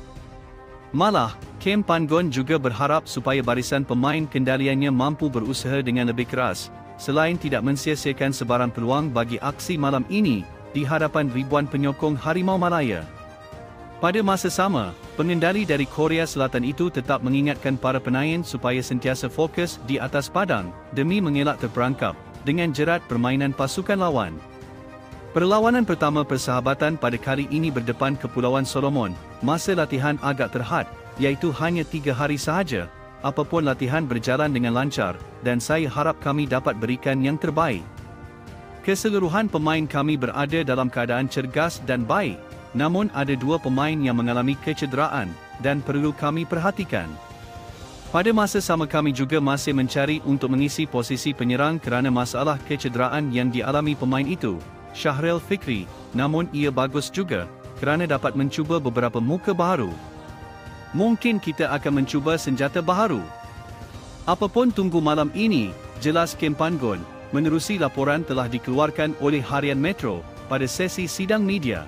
Malah, Kem Pangon juga berharap supaya barisan pemain kendaliannya mampu berusaha dengan lebih keras, selain tidak mensia-siakan sebarang peluang bagi aksi malam ini, di hadapan ribuan penyokong Harimau Malaya. Pada masa sama, pengendali dari Korea Selatan itu tetap mengingatkan para penain supaya sentiasa fokus di atas padang demi mengelak terperangkap dengan jerat permainan pasukan lawan. Perlawanan pertama persahabatan pada kali ini berdepan Kepulauan Solomon, masa latihan agak terhad, iaitu hanya 3 hari sahaja. Apapun latihan berjalan dengan lancar dan saya harap kami dapat berikan yang terbaik. Keseluruhan pemain kami berada dalam keadaan cergas dan baik. Namun ada 2 pemain yang mengalami kecederaan dan perlu kami perhatikan. Pada masa sama kami juga masih mencari untuk mengisi posisi penyerang kerana masalah kecederaan yang dialami pemain itu, Shahril Fikri, namun ia bagus juga kerana dapat mencuba beberapa muka baharu. Mungkin kita akan mencuba senjata baharu. Apapun tunggu malam ini, jelas Kem Pangon, menerusi laporan telah dikeluarkan oleh Harian Metro pada sesi sidang media.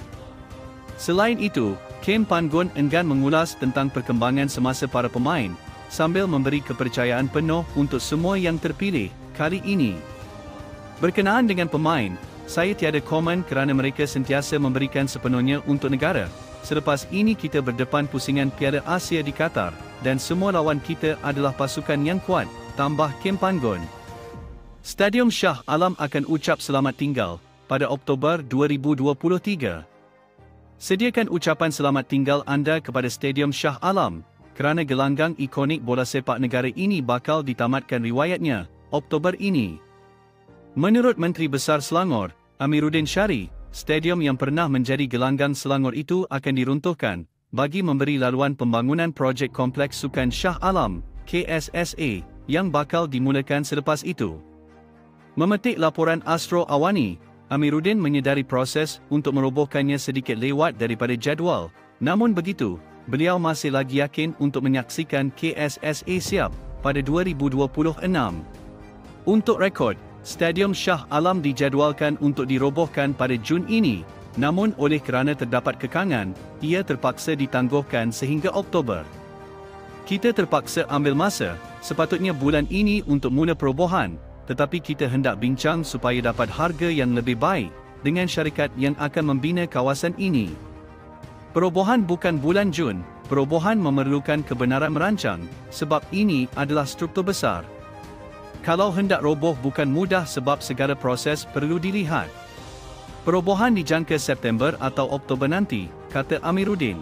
Selain itu, Kem Pangon enggan mengulas tentang perkembangan semasa para pemain, sambil memberi kepercayaan penuh untuk semua yang terpilih kali ini. Berkenaan dengan pemain, saya tiada komen kerana mereka sentiasa memberikan sepenuhnya untuk negara. Selepas ini kita berdepan pusingan Piala Asia di Qatar, dan semua lawan kita adalah pasukan yang kuat, tambah Kem Pangon. Stadium Shah Alam akan ucap selamat tinggal pada Oktober 2023. Sediakan ucapan selamat tinggal anda kepada Stadium Shah Alam, kerana gelanggang ikonik bola sepak negara ini bakal ditamatkan riwayatnya, Oktober ini. Menurut Menteri Besar Selangor, Amiruddin Syari, stadium yang pernah menjadi gelanggang Selangor itu akan diruntuhkan, bagi memberi laluan pembangunan projek Kompleks Sukan Shah Alam, KSSA, yang bakal dimulakan selepas itu. Memetik laporan Astro Awani, Amiruddin menyedari proses untuk merobohkannya sedikit lewat daripada jadual. Namun begitu, beliau masih lagi yakin untuk menyaksikan KSSA siap pada 2026. Untuk rekod, Stadium Shah Alam dijadualkan untuk dirobohkan pada Jun ini, namun oleh kerana terdapat kekangan, ia terpaksa ditangguhkan sehingga Oktober. Kita terpaksa ambil masa, sepatutnya bulan ini untuk mula perobohan, tetapi kita hendak bincang supaya dapat harga yang lebih baik dengan syarikat yang akan membina kawasan ini. Perobohan bukan bulan Jun, perobohan memerlukan kebenaran merancang, sebab ini adalah struktur besar. Kalau hendak roboh bukan mudah sebab segala proses perlu dilihat. Perobohan dijangka September atau Oktober nanti, kata Amiruddin.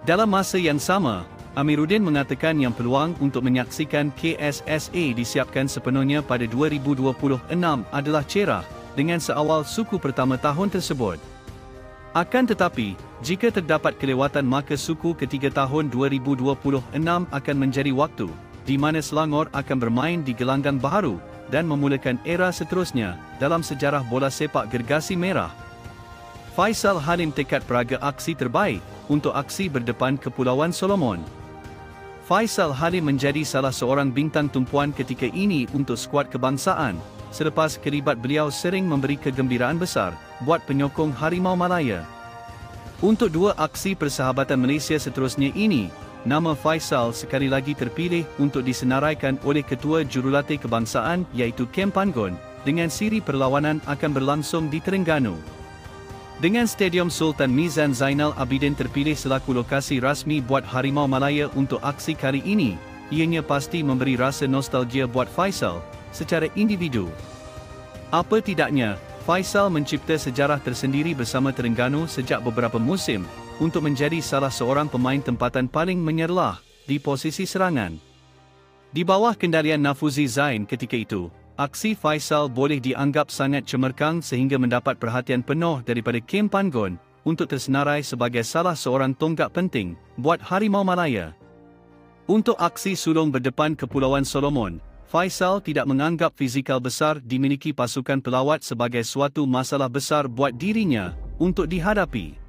Dalam masa yang sama, Amiruddin mengatakan yang peluang untuk menyaksikan KSSA disiapkan sepenuhnya pada 2026 adalah cerah dengan seawal suku pertama tahun tersebut. Akan tetapi, jika terdapat kelewatan maka suku ketiga tahun 2026 akan menjadi waktu di mana Selangor akan bermain di gelanggang baharu dan memulakan era seterusnya dalam sejarah bola sepak gergasi merah. Faisal Halim tekad peraga aksi terbaik untuk aksi berdepan Kepulauan Solomon. Faisal Halim menjadi salah seorang bintang tumpuan ketika ini untuk skuad kebangsaan, selepas keribat beliau sering memberi kegembiraan besar buat penyokong Harimau Malaya. Untuk dua aksi persahabatan Malaysia seterusnya ini, nama Faisal sekali lagi terpilih untuk disenaraikan oleh Ketua Jurulatih Kebangsaan iaitu Kem Panggon, dengan siri perlawanan akan berlangsung di Terengganu. Dengan Stadium Sultan Mizan Zainal Abidin terpilih selaku lokasi rasmi buat Harimau Malaya untuk aksi kali ini, ianya pasti memberi rasa nostalgia buat Faisal secara individu. Apa tidaknya, Faisal mencipta sejarah tersendiri bersama Terengganu sejak beberapa musim untuk menjadi salah seorang pemain tempatan paling menyerlah di posisi serangan. Di bawah kendalian Nafuzi Zain ketika itu, aksi Faisal boleh dianggap sangat cemerkang sehingga mendapat perhatian penuh daripada Kem Panggon untuk tersenarai sebagai salah seorang tonggak penting buat Harimau Malaya. Untuk aksi sulung berdepan Kepulauan Solomon, Faisal tidak menganggap fizikal besar dimiliki pasukan pelawat sebagai suatu masalah besar buat dirinya untuk dihadapi.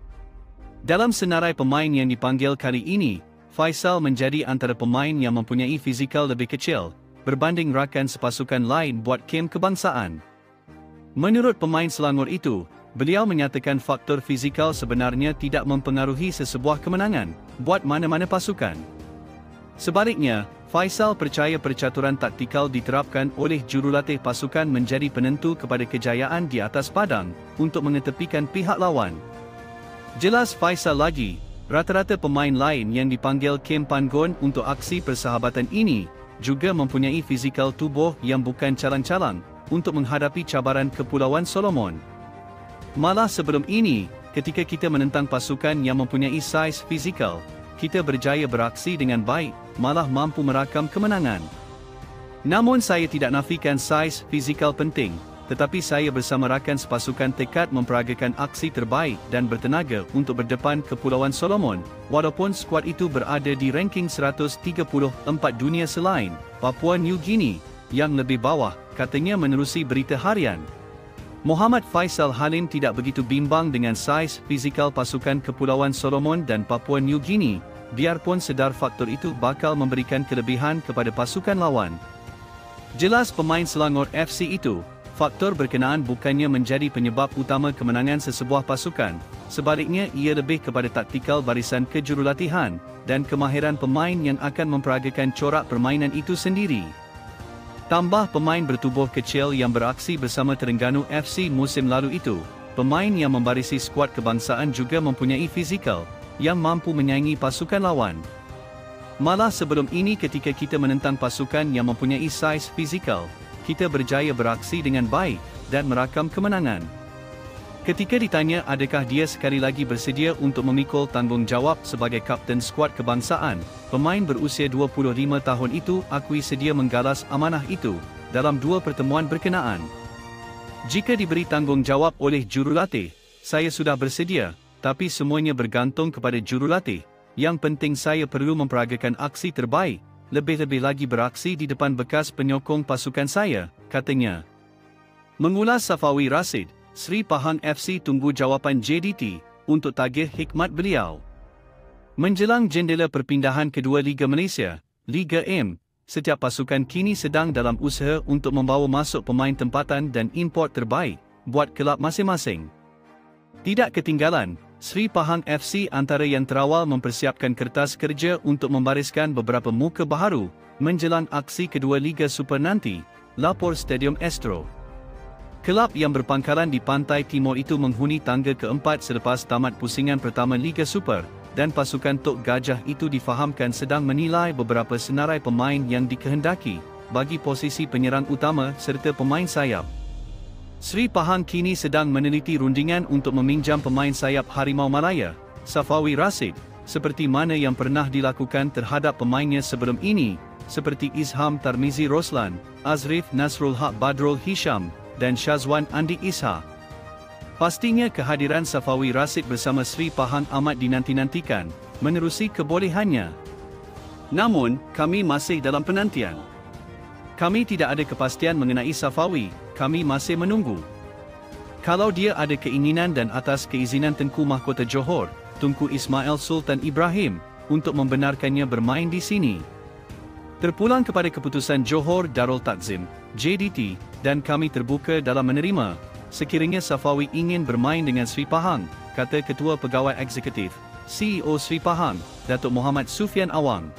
Dalam senarai pemain yang dipanggil kali ini, Faisal menjadi antara pemain yang mempunyai fizikal lebih kecil berbanding rakan sepasukan lain buat kem kebangsaan. Menurut pemain Selangor itu, beliau menyatakan faktor fizikal sebenarnya tidak mempengaruhi sesebuah kemenangan buat mana-mana pasukan. Sebaliknya, Faisal percaya percaturan taktikal diterapkan oleh jurulatih pasukan menjadi penentu kepada kejayaan di atas padang untuk mengetepikan pihak lawan. Jelas Faisal lagi, rata-rata pemain lain yang dipanggil Kem Panggon untuk aksi persahabatan ini juga mempunyai fizikal tubuh yang bukan calang-calang untuk menghadapi cabaran Kepulauan Solomon. Malah sebelum ini, ketika kita menentang pasukan yang mempunyai saiz fizikal, kita berjaya beraksi dengan baik, malah mampu merakam kemenangan. Namun saya tidak nafikan saiz fizikal penting, tetapi saya bersama rakan sepasukan tekad memperagakan aksi terbaik dan bertenaga untuk berdepan Kepulauan Solomon, walaupun skuad itu berada di ranking 134 dunia selain Papua New Guinea, yang lebih bawah, katanya menerusi berita harian. Muhammad Faisal Halim tidak begitu bimbang dengan saiz fizikal pasukan Kepulauan Solomon dan Papua New Guinea, biarpun sedar faktor itu bakal memberikan kelebihan kepada pasukan lawan. Jelas pemain Selangor FC itu, faktor berkenaan bukannya menjadi penyebab utama kemenangan sesebuah pasukan, sebaliknya ia lebih kepada taktikal barisan kejurulatihan dan kemahiran pemain yang akan memperagakan corak permainan itu sendiri. Tambah pemain bertubuh kecil yang beraksi bersama Terengganu FC musim lalu itu, pemain yang membarisi skuad kebangsaan juga mempunyai fizikal yang mampu menyaingi pasukan lawan. Malah sebelum ini ketika kita menentang pasukan yang mempunyai saiz fizikal, kita berjaya beraksi dengan baik dan merakam kemenangan. Ketika ditanya adakah dia sekali lagi bersedia untuk memikul tanggungjawab sebagai kapten skuad kebangsaan, pemain berusia 25 tahun itu akui sedia menggalas amanah itu dalam dua pertemuan berkenaan. Jika diberi tanggungjawab oleh jurulatih, saya sudah bersedia, tapi semuanya bergantung kepada jurulatih. Yang penting saya perlu memperagakan aksi terbaik, lebih-lebih lagi beraksi di depan bekas penyokong pasukan saya, katanya. Mengulas Safawi Rashid, Sri Pahang FC tunggu jawapan JDT untuk tagih hikmat beliau. Menjelang jendela perpindahan kedua Liga Malaysia, Liga M, setiap pasukan kini sedang dalam usaha untuk membawa masuk pemain tempatan dan import terbaik buat kelab masing-masing. Tidak ketinggalan, Sri Pahang FC antara yang terawal mempersiapkan kertas kerja untuk membariskan beberapa muka baharu menjelang aksi kedua Liga Super nanti, lapor Stadium Astro. Kelab yang berpangkalan di pantai timur itu menghuni tangga keempat selepas tamat pusingan pertama Liga Super, dan pasukan Tok Gajah itu difahamkan sedang menilai beberapa senarai pemain yang dikehendaki bagi posisi penyerang utama serta pemain sayap. Sri Pahang kini sedang meneliti rundingan untuk meminjam pemain sayap Harimau Malaya, Safawi Rashid, seperti mana yang pernah dilakukan terhadap pemainnya sebelum ini, seperti Izham Tarmizi Roslan, Azrif Nasrul Haq Badrul Hisham, dan Syazwan Andi Isha. Pastinya kehadiran Safawi Rashid bersama Sri Pahang amat dinanti-nantikan, menerusi kebolehannya. Namun, kami masih dalam penantian. Kami tidak ada kepastian mengenai Safawi, kami masih menunggu. Kalau dia ada keinginan dan atas keizinan Tengku Mahkota Johor, Tunku Ismail Sultan Ibrahim, untuk membenarkannya bermain di sini. Terpulang kepada keputusan Johor Darul Takzim, JDT, dan kami terbuka dalam menerima, sekiranya Safawi ingin bermain dengan Sri Pahang, kata Ketua Pegawai Eksekutif, CEO Sri Pahang, Datuk Muhammad Sufian Awang.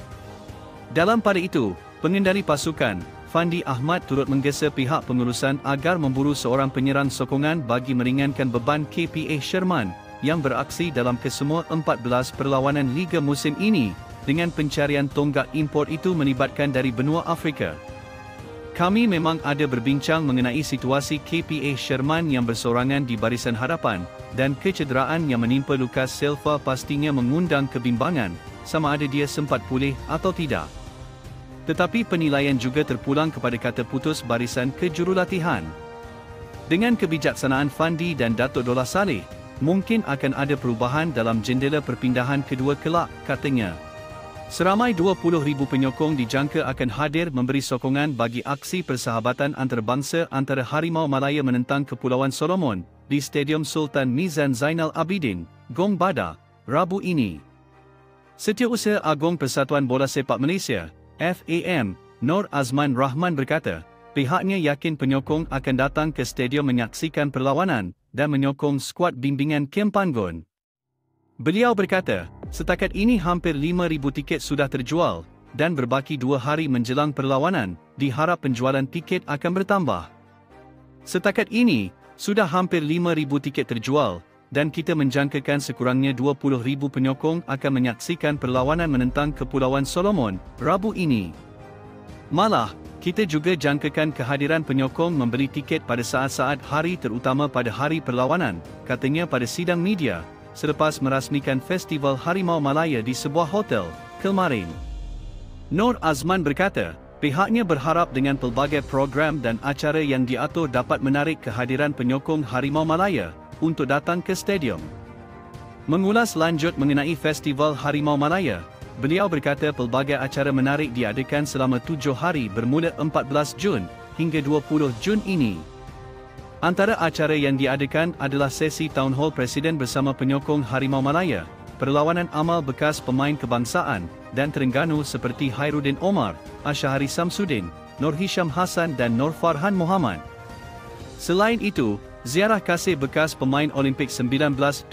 Dalam pada itu, pengendali pasukan, Fandi Ahmad turut menggesa pihak pengurusan agar memburu seorang penyerang sokongan bagi meringankan beban KPA Sherman, yang beraksi dalam kesemua 14 perlawanan Liga musim ini, dengan pencarian tonggak import itu melibatkan dari benua Afrika. Kami memang ada berbincang mengenai situasi KPA Sherman yang bersorangan di barisan hadapan, dan kecederaan yang menimpa Lucas Silva pastinya mengundang kebimbangan, sama ada dia sempat pulih atau tidak. Tetapi penilaian juga terpulang kepada kata putus barisan kejurulatihan. Dengan kebijaksanaan Fandi dan Datuk Dollah Saleh, mungkin akan ada perubahan dalam jendela perpindahan kedua kelab, katanya. Seramai 20,000 penyokong dijangka akan hadir memberi sokongan bagi aksi persahabatan antarabangsa antara Harimau Malaya menentang Kepulauan Solomon di Stadium Sultan Mizan Zainal Abidin, Gong Bada, Rabu ini. Setiausaha Agong Persatuan Bola Sepak Malaysia, FAM, Nur Azman Rahman berkata, pihaknya yakin penyokong akan datang ke stadium menyaksikan perlawanan dan menyokong skuad bimbingan Kempanggon. Beliau berkata, setakat ini hampir 5,000 tiket sudah terjual, dan berbaki 2 hari menjelang perlawanan, diharap penjualan tiket akan bertambah. Setakat ini, sudah hampir 5,000 tiket terjual, dan kita menjangkakan sekurangnya 20,000 penyokong akan menyaksikan perlawanan menentang Kepulauan Solomon, Rabu ini. Malah, kita juga jangkakan kehadiran penyokong membeli tiket pada saat-saat hari terutama pada hari perlawanan, katanya pada sidang media, selepas merasmikan Festival Harimau Malaya di sebuah hotel, kemarin. Nur Azman berkata, pihaknya berharap dengan pelbagai program dan acara yang diatur dapat menarik kehadiran penyokong Harimau Malaya untuk datang ke stadium. Mengulas lanjut mengenai Festival Harimau Malaya, beliau berkata pelbagai acara menarik diadakan selama 7 hari bermula 14 Jun hingga 20 Jun ini. Antara acara yang diadakan adalah sesi Town Hall Presiden bersama penyokong Harimau Malaya, perlawanan amal bekas pemain kebangsaan dan Terengganu seperti Hairuddin Omar, Asyahari Samsudin, Nur Hisham Hassan dan Nur Farhan Muhammad. Selain itu, ziarah kasih bekas pemain Olimpik 1972,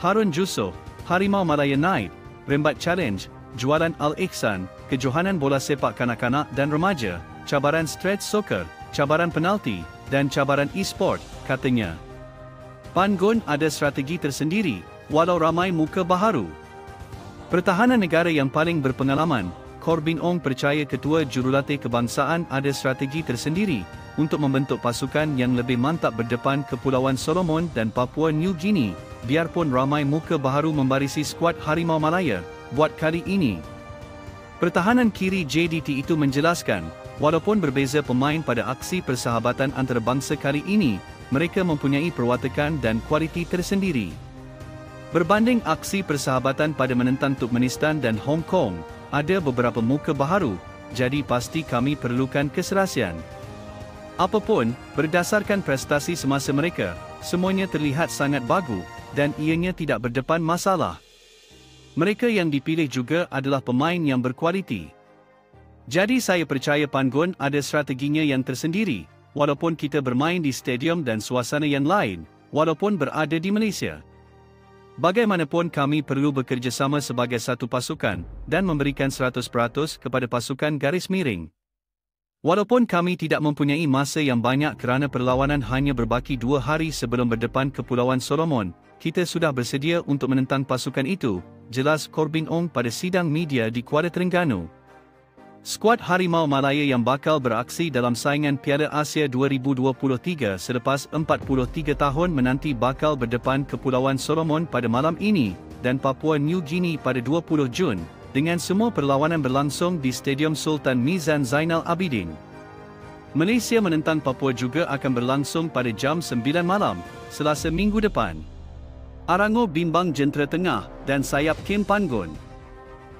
Harun Jusoh, Harimau Malaya Night, Rembat Challenge, Jualan Al-Ihsan, Kejohanan Bola Sepak Kanak-kanak dan Remaja, Cabaran Street Soccer, Cabaran Penalti, dan cabaran e-sport, katanya. Panggon ada strategi tersendiri, walau ramai muka baharu. Pertahanan negara yang paling berpengalaman, Corbin Ong percaya Ketua Jurulatih Kebangsaan ada strategi tersendiri untuk membentuk pasukan yang lebih mantap berdepan Kepulauan Solomon dan Papua New Guinea, biarpun ramai muka baharu membarisi skuad Harimau Malaya buat kali ini. Pertahanan kiri JDT itu menjelaskan, walaupun berbeza pemain pada aksi persahabatan antarabangsa kali ini, mereka mempunyai perwatakan dan kualiti tersendiri. Berbanding aksi persahabatan pada menentang Turkmenistan dan Hong Kong, ada beberapa muka baharu, jadi pasti kami perlukan keserasian. Apapun, berdasarkan prestasi semasa mereka, semuanya terlihat sangat bagus dan ianya tidak berdepan masalah. Mereka yang dipilih juga adalah pemain yang berkualiti. Jadi saya percaya Panggon ada strateginya yang tersendiri, walaupun kita bermain di stadium dan suasana yang lain, walaupun berada di Malaysia. Bagaimanapun kami perlu bekerjasama sebagai satu pasukan dan memberikan 100% kepada pasukan garis miring. Walaupun kami tidak mempunyai masa yang banyak kerana perlawanan hanya berbaki 2 hari sebelum berdepan Kepulauan Solomon, kita sudah bersedia untuk menentang pasukan itu, jelas Corbin Ong pada sidang media di Kuala Terengganu. Skuad Harimau Malaya yang bakal beraksi dalam saingan Piala Asia 2023 selepas 43 tahun menanti bakal berdepan Kepulauan Solomon pada malam ini dan Papua New Guinea pada 20 Jun, dengan semua perlawanan berlangsung di Stadium Sultan Mizan Zainal Abidin. Malaysia menentang Papua juga akan berlangsung pada jam 9 malam, Selasa minggu depan. Arango bimbang jentera tengah dan sayap Kim Panggon.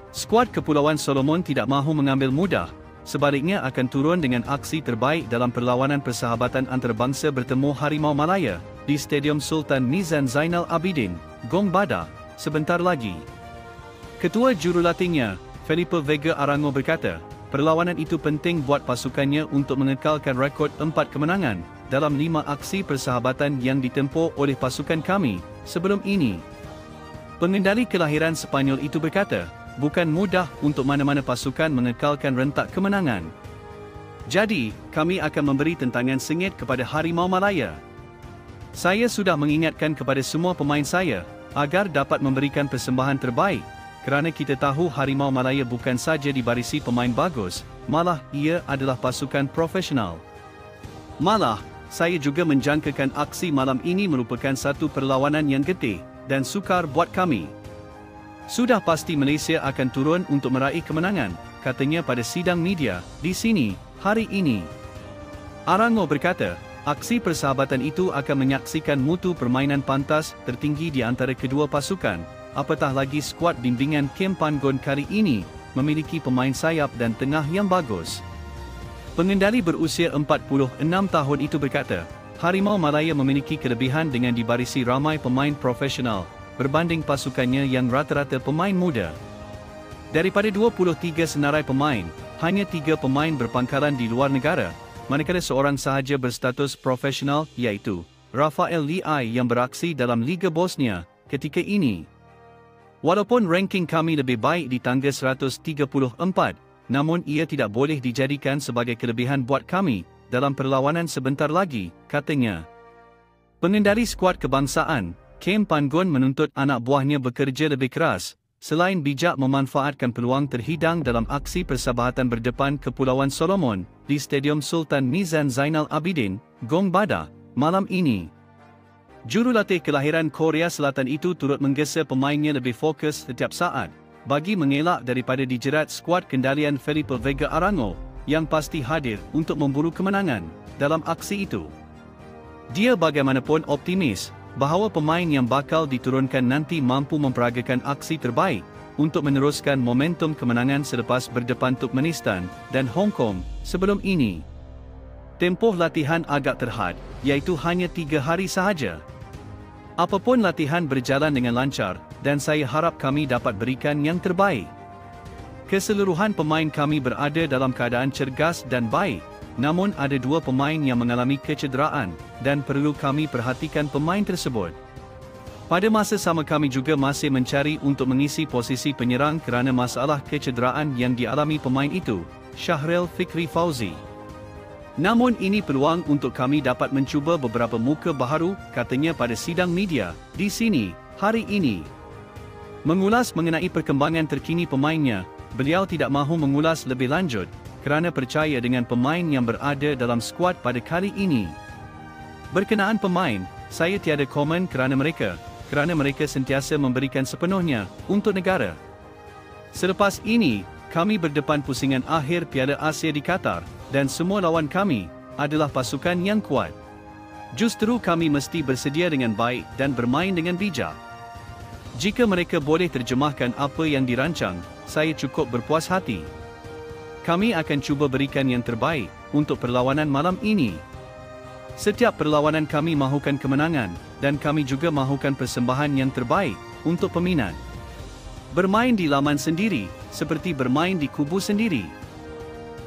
Skuad Kepulauan Solomon tidak mahu mengambil mudah, sebaliknya akan turun dengan aksi terbaik dalam perlawanan persahabatan antarabangsa bertemu Harimau Malaya di Stadium Sultan Mizan Zainal Abidin, Gong Bada, sebentar lagi. Ketua jurulatihnya, Felipe Vega Arango berkata, perlawanan itu penting buat pasukannya untuk mengekalkan rekod 4 kemenangan dalam 5 aksi persahabatan yang ditempuh oleh pasukan kami sebelum ini. Pengendali kelahiran Sepanyol itu berkata, bukan mudah untuk mana-mana pasukan mengekalkan rentak kemenangan. Jadi, kami akan memberi tentangan sengit kepada Harimau Malaya. Saya sudah mengingatkan kepada semua pemain saya agar dapat memberikan persembahan terbaik, kerana kita tahu Harimau Malaya bukan saja dibarisi pemain bagus, malah ia adalah pasukan profesional. Malah, saya juga menjangkakan aksi malam ini merupakan satu perlawanan yang getih dan sukar buat kami. Sudah pasti Malaysia akan turun untuk meraih kemenangan, katanya pada sidang media di sini hari ini. Arango berkata, aksi persahabatan itu akan menyaksikan mutu permainan pantas tertinggi di antara kedua pasukan, apatah lagi skuad bimbingan Kim Panggon kali ini memiliki pemain sayap dan tengah yang bagus. Pengendali berusia 46 tahun itu berkata, Harimau Malaya memiliki kelebihan dengan dibarisi ramai pemain profesional berbanding pasukannya yang rata-rata pemain muda. Daripada 23 senarai pemain, hanya 3 pemain berpangkalan di luar negara, manakala seorang sahaja berstatus profesional iaitu Rafael Liai yang beraksi dalam Liga Bosnia ketika ini. Walaupun ranking kami lebih baik di tangga 134, namun ia tidak boleh dijadikan sebagai kelebihan buat kami dalam perlawanan sebentar lagi, katanya. Pengendali skuad kebangsaan, Kim Panggon menuntut anak buahnya bekerja lebih keras, selain bijak memanfaatkan peluang terhidang dalam aksi persahabatan berdepan Kepulauan Solomon di Stadium Sultan Mizan Zainal Abidin, Gong Bada, malam ini. Jurulatih kelahiran Korea Selatan itu turut menggesa pemainnya lebih fokus setiap saat, bagi mengelak daripada dijerat skuad kendalian Felipe Vega Arango, yang pasti hadir untuk memburu kemenangan dalam aksi itu. Dia bagaimanapun optimis bahawa pemain yang bakal diturunkan nanti mampu memperagakan aksi terbaik untuk meneruskan momentum kemenangan selepas berdepan Turkmenistan dan Hong Kong sebelum ini. Tempoh latihan agak terhad, iaitu hanya 3 hari sahaja. Apapun latihan berjalan dengan lancar dan saya harap kami dapat berikan yang terbaik. Keseluruhan pemain kami berada dalam keadaan cergas dan baik. Namun ada 2 pemain yang mengalami kecederaan dan perlu kami perhatikan pemain tersebut. Pada masa sama kami juga masih mencari untuk mengisi posisi penyerang kerana masalah kecederaan yang dialami pemain itu, Syahril Fikri Fauzi. Namun ini peluang untuk kami dapat mencuba beberapa muka baharu, katanya pada sidang media di sini hari ini. Mengulas mengenai perkembangan terkini pemainnya, beliau tidak mahu mengulas lebih lanjut kerana percaya dengan pemain yang berada dalam skuad pada kali ini. Berkenaan pemain, saya tiada komen kerana mereka sentiasa memberikan sepenuhnya untuk negara. Selepas ini, kami berdepan pusingan akhir Piala Asia di Qatar dan semua lawan kami adalah pasukan yang kuat. Justru kami mesti bersedia dengan baik dan bermain dengan bijak. Jika mereka boleh terjemahkan apa yang dirancang, saya cukup berpuas hati. Kami akan cuba berikan yang terbaik untuk perlawanan malam ini. Setiap perlawanan kami mahukan kemenangan, dan kami juga mahukan persembahan yang terbaik untuk peminat. Bermain di laman sendiri, seperti bermain di kubu sendiri.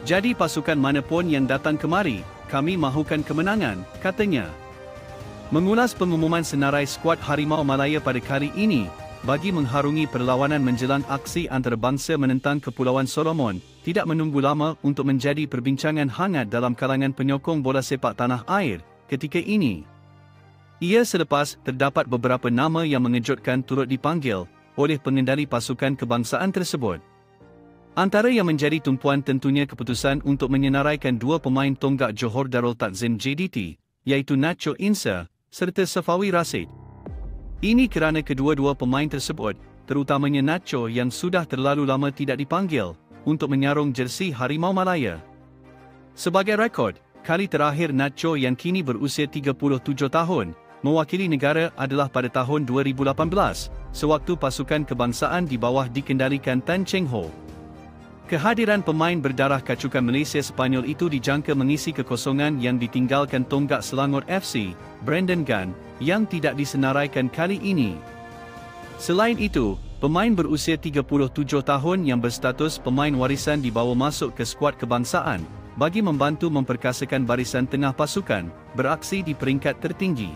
Jadi pasukan manapun yang datang kemari, kami mahukan kemenangan, katanya. Mengulas pengumuman senarai skuad Harimau Malaya pada kali ini, bagi mengharungi perlawanan menjelang aksi antarabangsa menentang Kepulauan Solomon, tidak menunggu lama untuk menjadi perbincangan hangat dalam kalangan penyokong bola sepak tanah air ketika ini. Ia selepas terdapat beberapa nama yang mengejutkan turut dipanggil oleh pengendali pasukan kebangsaan tersebut. Antara yang menjadi tumpuan tentunya keputusan untuk menyenaraikan dua pemain tonggak Johor Darul Takzim JDT, iaitu Nacho Insa serta Safawi Rashid. Ini kerana kedua-dua pemain tersebut, terutamanya Nacho yang sudah terlalu lama tidak dipanggil untuk menyarung jersey Harimau Malaya. Sebagai rekod, kali terakhir Nacho yang kini berusia 37 tahun, mewakili negara adalah pada tahun 2018, sewaktu pasukan kebangsaan di bawah dikendalikan Tan Cheng Ho. Kehadiran pemain berdarah kacukan Malaysia Sepanyol itu dijangka mengisi kekosongan yang ditinggalkan tonggak Selangor FC, Brandon Gunn, yang tidak disenaraikan kali ini. Selain itu, pemain berusia 37 tahun yang berstatus pemain warisan dibawa masuk ke skuad kebangsaan, bagi membantu memperkasakan barisan tengah pasukan, beraksi di peringkat tertinggi.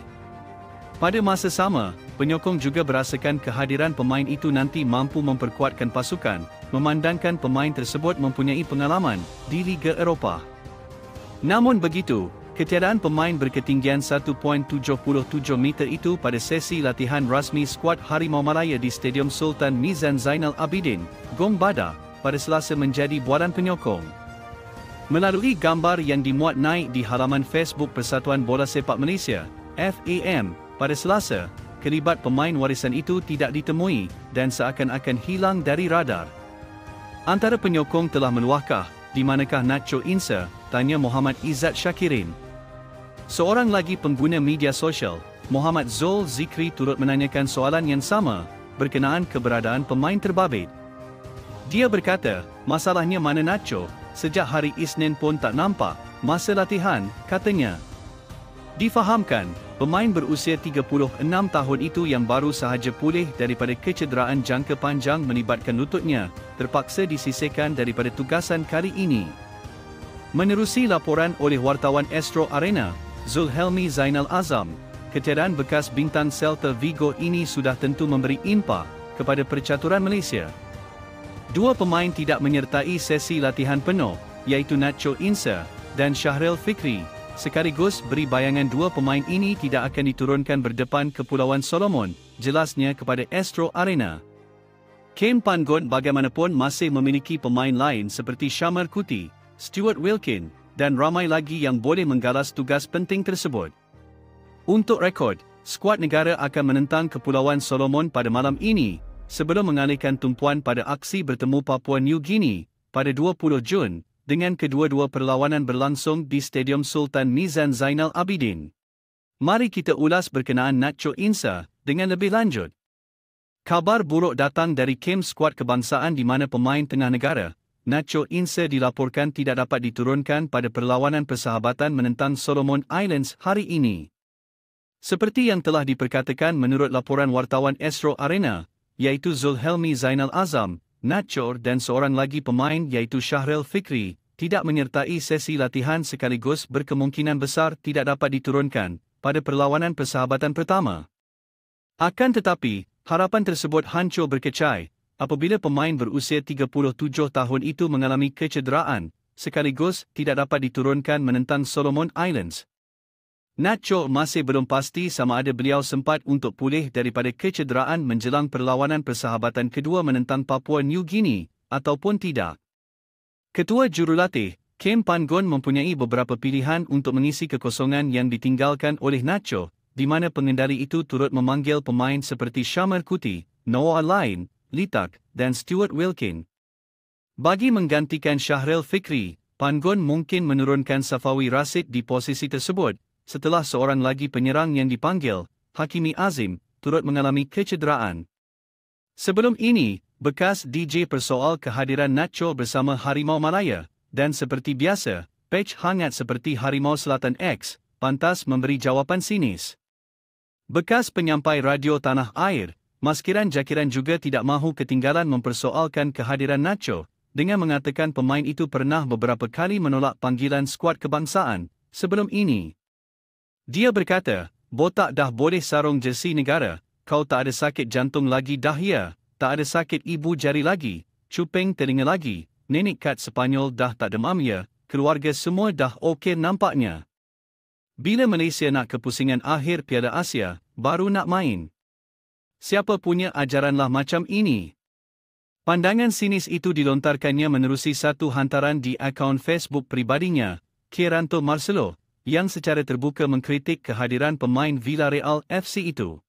Pada masa sama, penyokong juga berasakan kehadiran pemain itu nanti mampu memperkuatkan pasukan, memandangkan pemain tersebut mempunyai pengalaman di Liga Eropah. Namun begitu, ketiadaan pemain berketinggian 1.77 meter itu pada sesi latihan rasmi skuad Harimau Malaya di Stadium Sultan Mizan Zainal Abidin, Gong Bada, pada Selasa menjadi bualan penyokong. Melalui gambar yang dimuat naik di halaman Facebook Persatuan Bola Sepak Malaysia, FAM, pada Selasa, kelibat pemain warisan itu tidak ditemui dan seakan-akan hilang dari radar. Antara penyokong telah meluahkah, di manakah Nacho Insa, tanya Muhammad Izzat Syakirin. Seorang lagi pengguna media sosial, Muhammad Zul Zikri turut menanyakan soalan yang sama, berkenaan keberadaan pemain terbabit. Dia berkata, masalahnya mana Nacho, sejak hari Isnin pun tak nampak, masa latihan, katanya. Difahamkan, pemain berusia 36 tahun itu yang baru sahaja pulih daripada kecederaan jangka panjang melibatkan lututnya, terpaksa disisihkan daripada tugasan kali ini. Menerusi laporan oleh wartawan Astro Arena, Zulhelmi Zainal Azam, ketiadaan bekas bintang Celta Vigo ini sudah tentu memberi impak kepada percaturan Malaysia. Dua pemain tidak menyertai sesi latihan penuh, iaitu Nacho Insa dan Shahril Fikri, sekaligus beri bayangan dua pemain ini tidak akan diturunkan berdepan Kepulauan Solomon, jelasnya kepada Astro Arena. Kem Pangon bagaimanapun masih memiliki pemain lain seperti Syamar Kuti, Stuart Wilkin, dan ramai lagi yang boleh menggalas tugas penting tersebut. Untuk rekod, skuad negara akan menentang Kepulauan Solomon pada malam ini, sebelum mengalihkan tumpuan pada aksi bertemu Papua New Guinea pada 20 Jun, dengan kedua-dua perlawanan berlangsung di Stadium Sultan Mizan Zainal Abidin. Mari kita ulas berkenaan Nacho Insa dengan lebih lanjut. Kabar buruk datang dari kem skuad kebangsaan di mana pemain tengah negara, Nacho Insa dilaporkan tidak dapat diturunkan pada perlawanan persahabatan menentang Solomon Islands hari ini. Seperti yang telah diperkatakan menurut laporan wartawan Astro Arena, iaitu Zulhelmi Zainal Azam, Nacho dan seorang lagi pemain iaitu Shahril Fikri, tidak menyertai sesi latihan sekaligus berkemungkinan besar tidak dapat diturunkan pada perlawanan persahabatan pertama. Akan tetapi, harapan tersebut hancur berkecai apabila pemain berusia 37 tahun itu mengalami kecederaan, sekaligus tidak dapat diturunkan menentang Solomon Islands. Nacho masih belum pasti sama ada beliau sempat untuk pulih daripada kecederaan menjelang perlawanan persahabatan kedua menentang Papua New Guinea, ataupun tidak. Ketua Jurulatih, Kem Pangon mempunyai beberapa pilihan untuk mengisi kekosongan yang ditinggalkan oleh Nacho, di mana pengendali itu turut memanggil pemain seperti Syamar Kuti, Noah Lain, Litak, dan Stuart Wilkin. Bagi menggantikan Shahril Fikri, Pangon mungkin menurunkan Safawi Rashid di posisi tersebut, setelah seorang lagi penyerang yang dipanggil, Hakimi Azim, turut mengalami kecederaan. Sebelum ini, bekas DJ persoal kehadiran Nacho bersama Harimau Malaya, Dan seperti biasa, page hangat seperti Harimau Selatan X, pantas memberi jawapan sinis. Bekas penyampai radio tanah air, Maskiran Jakiran juga tidak mahu ketinggalan mempersoalkan kehadiran Nacho, dengan mengatakan pemain itu pernah beberapa kali menolak panggilan skuad kebangsaan sebelum ini. Dia berkata, "Botak dah boleh sarung jersey negara, kau tak ada sakit jantung lagi dah ya, tak ada sakit ibu jari lagi, cuping telinga lagi, nenek kat Sepanyol dah tak demam ya, keluarga semua dah okey nampaknya. Bila Malaysia nak ke pusingan akhir Piala Asia, baru nak main. Siapa punya ajaranlah macam ini?" Pandangan sinis itu dilontarkannya menerusi satu hantaran di akaun Facebook pribadinya, Kieranto Marcelo, yang secara terbuka mengkritik kehadiran pemain Villarreal FC itu.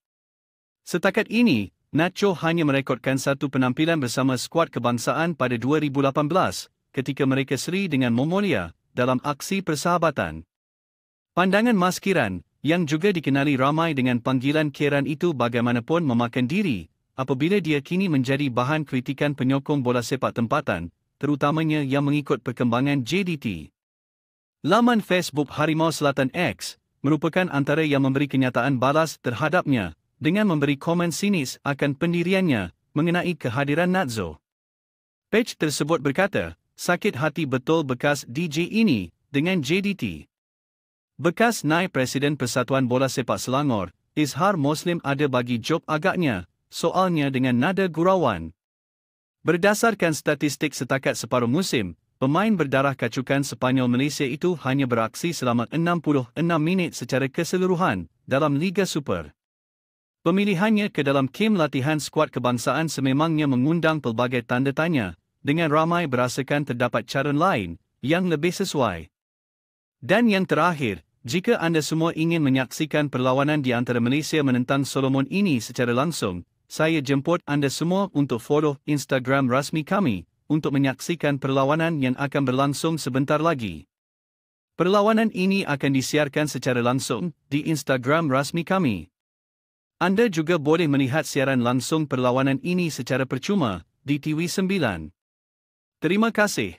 Setakat ini, Nacho hanya merekodkan satu penampilan bersama skuad kebangsaan pada 2018, ketika mereka seri dengan Mongolia dalam aksi persahabatan. Pandangan Maskiran, yang juga dikenali ramai dengan panggilan Kieran itu bagaimanapun memakan diri, apabila dia kini menjadi bahan kritikan penyokong bola sepak tempatan, terutamanya yang mengikut perkembangan JDT. Laman Facebook Harimau Selatan X merupakan antara yang memberi kenyataan balas terhadapnya, dengan memberi komen sinis akan pendiriannya mengenai kehadiran Natzo. Page tersebut berkata, "Sakit hati betul bekas DJ ini dengan JDT." Bekas Naib Presiden Persatuan Bola Sepak Selangor, Izhar Muslim ada bagi jawab agaknya, soalnya dengan nada gurauan. Berdasarkan statistik setakat separuh musim, pemain berdarah kacukan Sepanyol Malaysia itu hanya beraksi selama 66 minit secara keseluruhan dalam Liga Super. Pemilihannya ke dalam kem latihan skuad kebangsaan sememangnya mengundang pelbagai tanda tanya, dengan ramai berasakan terdapat cara lain yang lebih sesuai. Dan yang terakhir, jika anda semua ingin menyaksikan perlawanan di antara Malaysia menentang Solomon ini secara langsung, saya jemput anda semua untuk follow Instagram rasmi kami untuk menyaksikan perlawanan yang akan berlangsung sebentar lagi. Perlawanan ini akan disiarkan secara langsung di Instagram rasmi kami. Anda juga boleh melihat siaran langsung perlawanan ini secara percuma di TV9. Terima kasih.